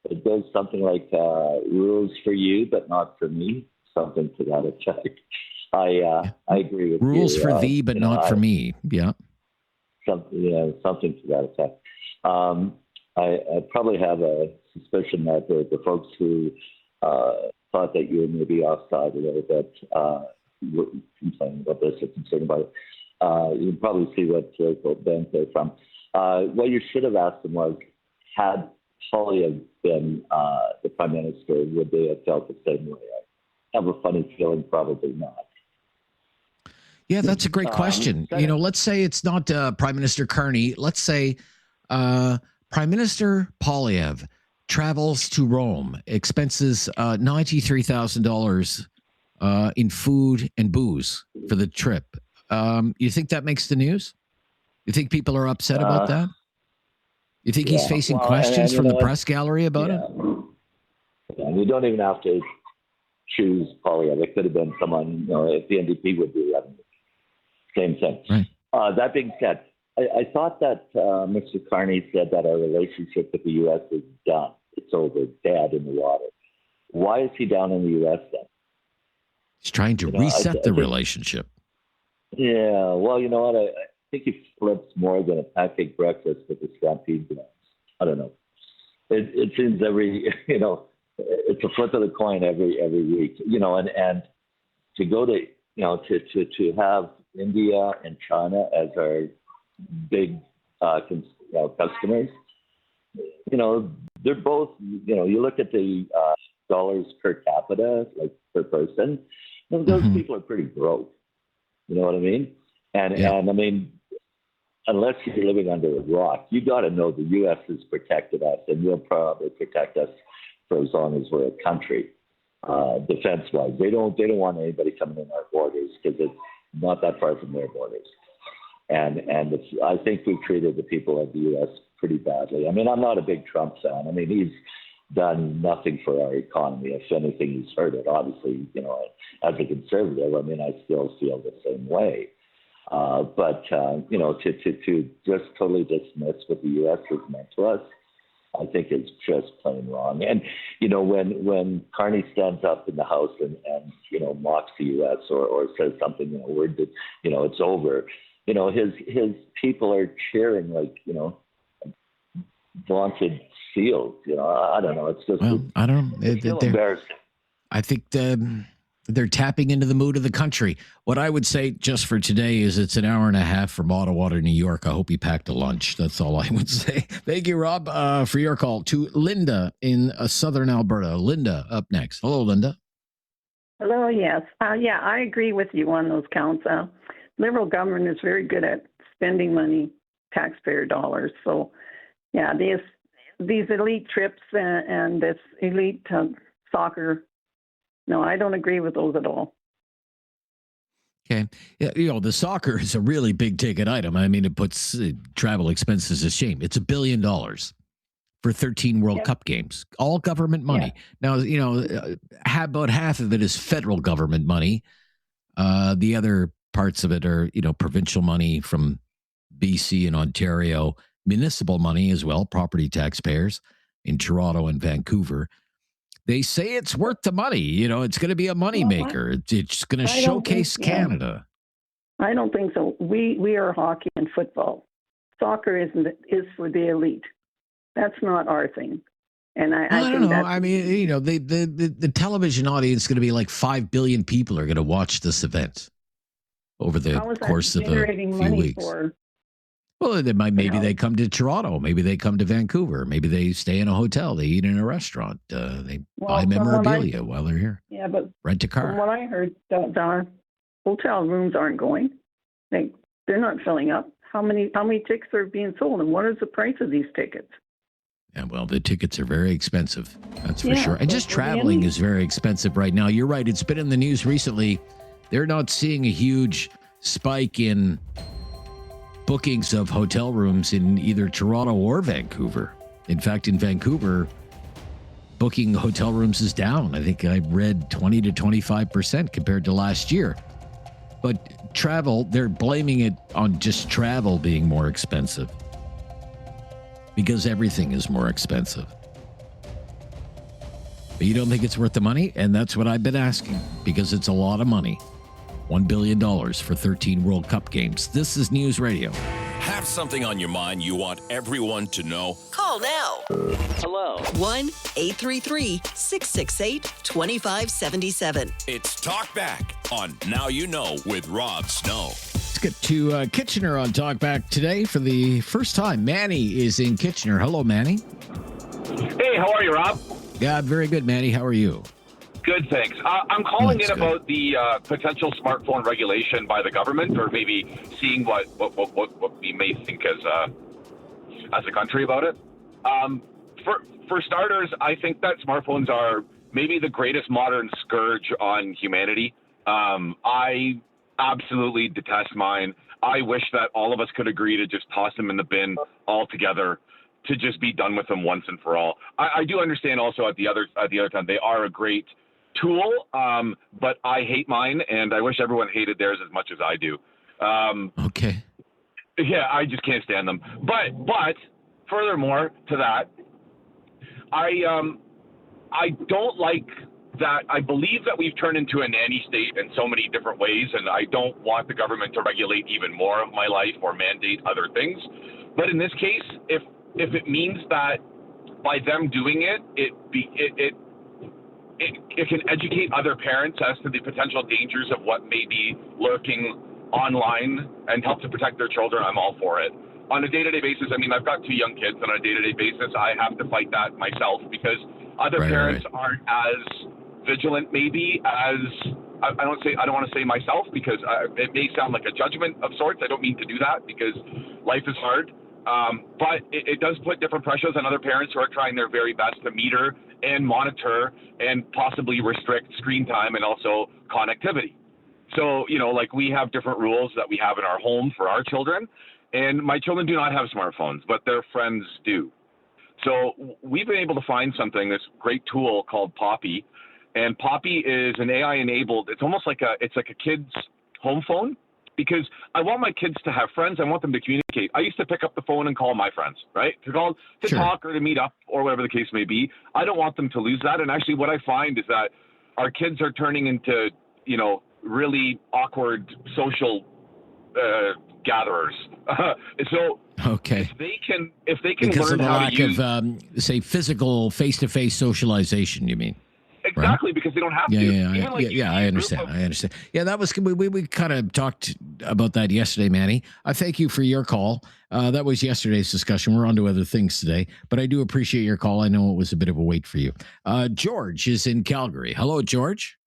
it goes something like rules for you, but not for me. Something to that effect. I agree with rules you. For thee, but not for me. Yeah. Something to that effect. I probably have a suspicion that the folks who thought that you were maybe offside a little bit were complaining about this or concerned about it. You can probably see what Ben said from. What you should have asked them was, had Polyev been the prime minister, would they have felt the same way? I have a funny feeling probably not. Yeah, that's a great question. Let's say it's not Prime Minister Carney. Let's say Prime Minister Polyev travels to Rome, expenses $93,000 in food and booze for the trip. You think that makes the news? You think people are upset about that? You think he's facing questions from the press gallery about it? Yeah, and you don't even have to choose Polyev. It could have been someone, if the NDP would do that. Same thing. Right. That being said, I thought that Mr. Carney said that our relationship with the U.S. is done. It's over, dead in the water. Why is he down in the U.S. then? He's trying to reset the relationship. Yeah, well, you know what? I think he flips more than a pancake breakfast with the Stampede Blends. I don't know. It seems every, it's a flip of the coin every week, and to go to, to have India and China as our big customers, they're both, you look at the dollars per capita, like per person, those people are pretty broke. You know what I mean? And I mean, unless you're living under a rock, you got to know the U.S. has protected us, and will probably protect us for as long as we're a country, defense-wise. They don't want anybody coming in our borders because it's not that far from their borders. And I think we've treated the people of the U.S. pretty badly. I mean, I'm not a big Trump fan. I mean, he's done nothing for our economy. If anything, he's hurt it. Obviously, as a conservative, I mean, I still feel the same way. But to just totally dismiss what the U.S. has meant to us, I think is just plain wrong. And, when Carney stands up in the House and mocks the U.S. or says something, word that, it's over, his people are cheering like, vaunted seals. I don't know. It's just, I don't know. It's still embarrassing. I think they're tapping into the mood of the country. What I would say just for today is it's an hour and a half from Ottawa to New York. I hope you packed a lunch. That's all I would say. Thank you, Rob, for your call. To Linda in southern Alberta. Linda up next. Hello, Linda. Hello, yes. I agree with you on those counts. Liberal government is very good at spending money, taxpayer dollars. So, yeah, these elite trips and this elite soccer, no, I don't agree with those at all. Okay. Yeah, the soccer is a really big ticket item. I mean, it puts travel expenses to shame. It's $1 billion for 13 World Cup games, all government money. Now, about half of it is federal government money. The other parts of it are, provincial money from BC and Ontario, municipal money as well, property taxpayers in Toronto and Vancouver. They say it's worth the money. It's going to be a moneymaker. It's going to showcase Canada. I don't think so. We are hockey and football. Soccer is for the elite. That's not our thing. And I don't know. I mean, the television audience is going to be like 5 billion people are going to watch this event over the course of a few weeks. Well, maybe they come to Toronto. Maybe they come to Vancouver. Maybe they stay in a hotel. They eat in a restaurant. They buy memorabilia while they're here. Yeah, but rent a car. From what I heard, the hotel rooms aren't going. They're not filling up. How many tickets are being sold, and what is the price of these tickets? Yeah, well, the tickets are very expensive. That's for sure. And just traveling is very expensive right now. You're right. It's been in the news recently. They're not seeing a huge spike in bookings of hotel rooms in either Toronto or Vancouver. In fact, in Vancouver, booking hotel rooms is down. I think I read 20 to 25% compared to last year. But travel, they're blaming it on just travel being more expensive because everything is more expensive. But you don't think it's worth the money? And that's what I've been asking because it's a lot of money. $1 billion for 13 World Cup games. This is News Radio. Have something on your mind you want everyone to know? Call now. Hello. 1-833-668-2577. It's Talkback on Now You Know with Rob Snow. Let's get to Kitchener on Talkback today for the first time. Manny is in Kitchener. Hello, Manny. Hey, how are you, Rob? Yeah, very good, Manny. How are you? Good, thanks. I'm calling in about the potential smartphone regulation by the government, or maybe seeing what we may think as a country about it. For starters, I think that smartphones are maybe the greatest modern scourge on humanity. I absolutely detest mine. I wish that all of us could agree to just toss them in the bin altogether, to just be done with them once and for all. I do understand also at the other time they are a great tool, but I hate mine, and I wish everyone hated theirs as much as I do. Okay. Yeah, I just can't stand them. But furthermore to that, I don't like that. I believe that we've turned into a nanny state in so many different ways, and I don't want the government to regulate even more of my life or mandate other things. But in this case, if it means that by them doing it, it can educate other parents as to the potential dangers of what may be lurking online and help to protect their children, I'm all for it. On a day-to-day basis, I mean, I've got 2 young kids, and on a day-to-day basis, I have to fight that myself because other parents aren't as vigilant, maybe, as I don't want to say myself, because it may sound like a judgment of sorts. I don't mean to do that because life is hard. But it does put different pressures on other parents who are trying their very best to meter and monitor and possibly restrict screen time and also connectivity. So, like we have different rules that we have in our home for our children, and my children do not have smartphones, but their friends do. So we've been able to find this great tool called Poppy, and Poppy is an AI-enabled, it's almost like a kid's home phone. Because I want my kids to have friends. I want them to communicate. I used to pick up the phone and call my friends, right? To talk or to meet up or whatever the case may be. I don't want them to lose that. And actually what I find is that our kids are turning into, really awkward social gatherers. So okay. if they can because learn of the how lack to use of, say, physical face-to-face socialization, you mean? Exactly, because they don't have to. Yeah, I understand. Yeah, that was we kind of talked about that yesterday, Manny. I thank you for your call. That was yesterday's discussion. We're on to other things today, but I do appreciate your call. I know it was a bit of a wait for you. George is in Calgary. Hello, George.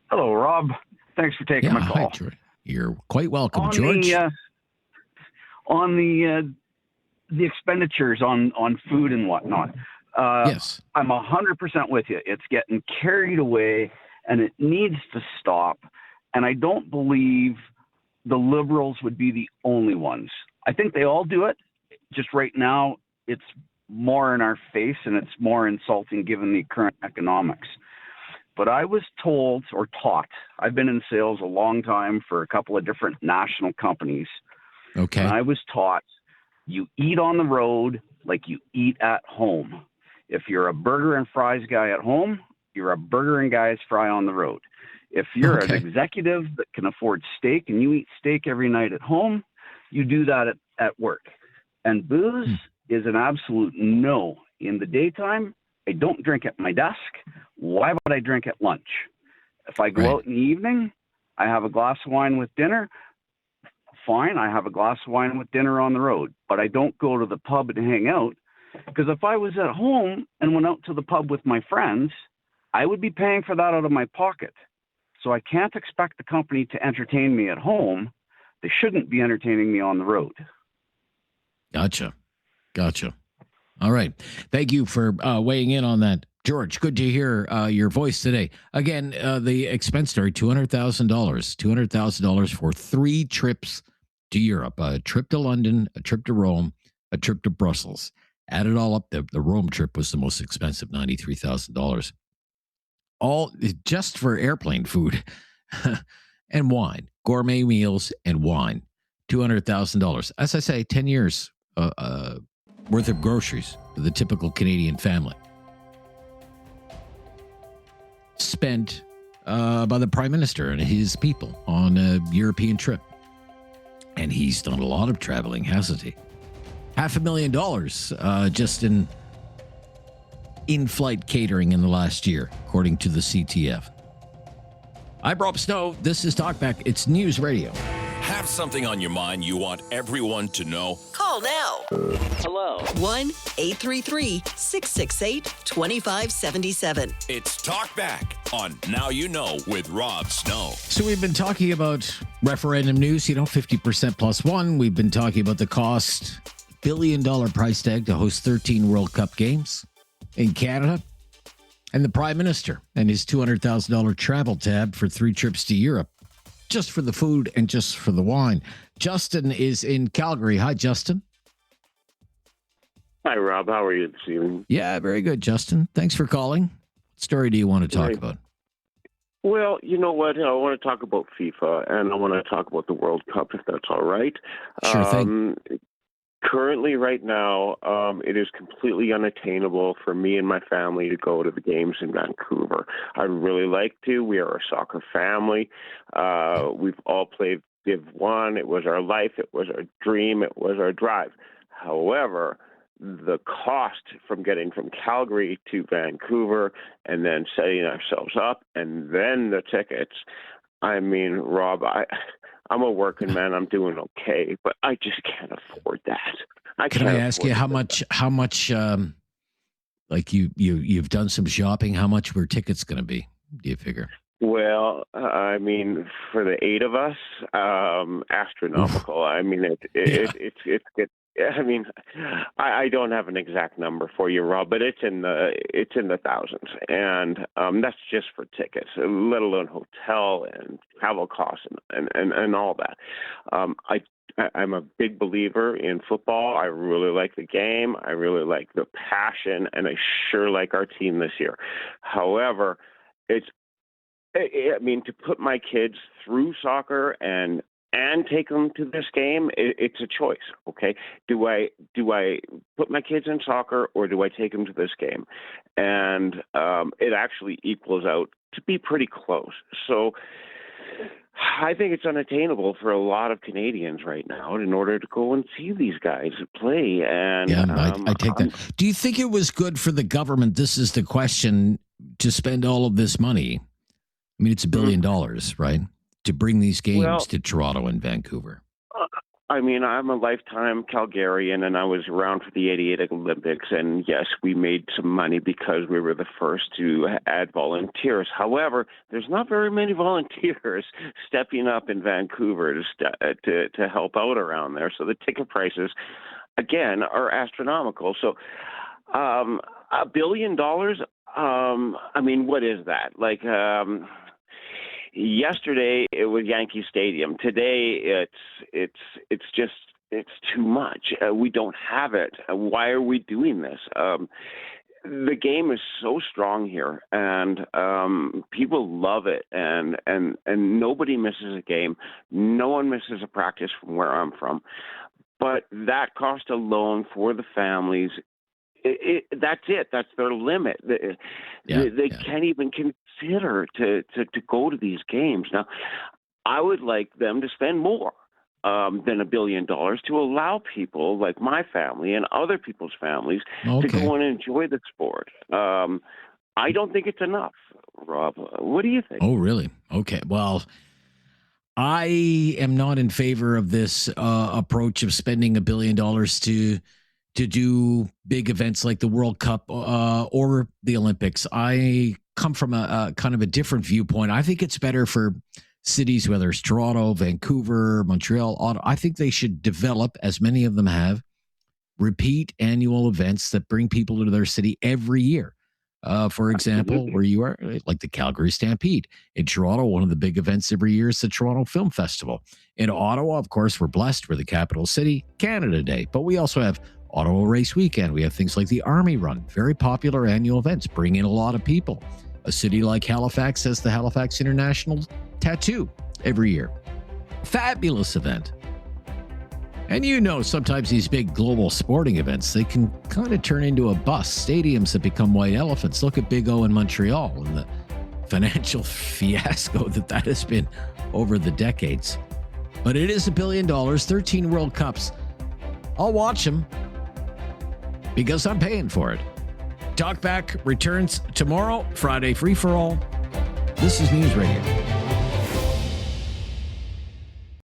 Hello, Rob. Thanks for taking my call. Hi, George. You're quite welcome, George. On the expenditures on food and whatnot. Yes, I'm 100% with you. It's getting carried away, and it needs to stop. And I don't believe the Liberals would be the only ones. I think they all do it. Just right now, it's more in our face, and it's more insulting given the current economics. But I was told or taught, I've been in sales a long time for a couple of different national companies. Okay. And I was taught you eat on the road like you eat at home. If you're a burger and fries guy at home, you're a burger and guys fry on the road. If you're an executive that can afford steak and you eat steak every night at home, you do that at work. And booze is an absolute no. In the daytime, I don't drink at my desk. Why would I drink at lunch? If I go out in the evening, I have a glass of wine with dinner. Fine, I have a glass of wine with dinner on the road. But I don't go to the pub and hang out. Because if I was at home and went out to the pub with my friends, I would be paying for that out of my pocket. So I can't expect the company to entertain me at home. They shouldn't be entertaining me on the road. Gotcha. All right. Thank you for weighing in on that, George. Good to hear your voice today. Again, the expense story, $200,000 for 3 trips to Europe, a trip to London, a trip to Rome, a trip to Brussels. Add it all up, the Rome trip was the most expensive, $93,000. All just for airplane food and wine, gourmet meals and wine, $200,000. As I say, 10 years worth of groceries for the typical Canadian family. Spent by the Prime Minister and his people on a European trip. And he's done a lot of traveling, hasn't he? $500,000 just in-flight catering in the last year, according to the CTF. I'm Rob Snow. This is Talkback. It's News Radio. Have something on your mind you want everyone to know? Call now. Hello. 1-833-668-2577. It's Talkback on Now You Know with Rob Snow. So we've been talking about referendum news, 50% plus one. We've been talking about the cost, $1 billion price tag to host 13 World Cup games in Canada. And the Prime Minister and his $200,000 travel tab for 3 trips to Europe, just for the food and just for the wine. Justin is in Calgary. Hi, Justin. Hi, Rob. How are you this evening? Yeah, very good, Justin. Thanks for calling. What story do you want to talk about? Well, you know what? I want to talk about FIFA, and I want to talk about the World Cup, if that's all right. Sure thing. Currently, right now, it is completely unattainable for me and my family to go to the games in Vancouver. I'd really like to. We are a soccer family. We've all played Div 1. It was our life. It was our dream. It was our drive. However, the cost from getting from Calgary to Vancouver and then setting ourselves up and then the tickets, I mean, Rob, I'm a working man. I'm doing okay, but I just can't afford that. Can I ask you how much, like you've done some shopping, how much were tickets going to be, do you figure? Well, I mean, for the 8 of us, astronomical. I mean, I don't have an exact number for you, Rob, but it's in the thousands, and that's just for tickets, let alone hotel and travel costs and all that. I'm a big believer in football. I really like the game. I really like the passion, and I sure like our team this year. However, to put my kids through soccer and take them to this game, it's a choice. Okay, do I put my kids in soccer or do I take them to this game? And it actually equals out to be pretty close. So I think it's unattainable for a lot of Canadians right now in order to go and see these guys play. And I take that. Do you think it was good for the government? This is the question, to spend all of this money. I mean, it's $1 billion, right? To bring these games to Toronto and Vancouver. I mean, I'm a lifetime Calgarian, and I was around for the '88 Olympics. And yes, we made some money because we were the first to add volunteers. However, there's not very many volunteers stepping up in Vancouver to help out around there. So the ticket prices, again, are astronomical. So $1 billion. I mean, what is that? Like, yesterday it was Yankee Stadium. Today it's too much. We don't have it. Why are we doing this? The game is so strong here, and people love it, and nobody misses a game. No one misses a practice from where I'm from. But that cost alone for the families, that's it. That's their limit. They can't even consider to go to these games. Now, I would like them to spend more than $1 billion to allow people like my family and other people's families to go and enjoy the sport. I don't think it's enough, Rob. What do you think? Oh, really? Okay. Well, I am not in favor of this approach of spending $1 billion to do big events like the World Cup or the Olympics. I come from a kind of a different viewpoint. I think it's better for cities, whether it's Toronto, Vancouver, Montreal, Ottawa. I think they should develop, as many of them have, repeat annual events that bring people to their city every year. For example, where you are, like the Calgary Stampede. In Toronto, one of the big events every year is the Toronto Film Festival. In Ottawa, of course, we're blessed. We're the capital city, Canada Day. But we also have Ottawa Race Weekend. We have things like the Army Run, very popular annual events, bring in a lot of people. A city like Halifax has the Halifax International Tattoo every year. Fabulous event. And sometimes these big global sporting events, they can kind of turn into a bust. Stadiums that become white elephants. Look at Big O in Montreal and the financial fiasco that has been over the decades. But it is $1 billion, 13 World Cups. I'll watch them because I'm paying for it. Talkback returns tomorrow, Friday free for all. This is News Radio.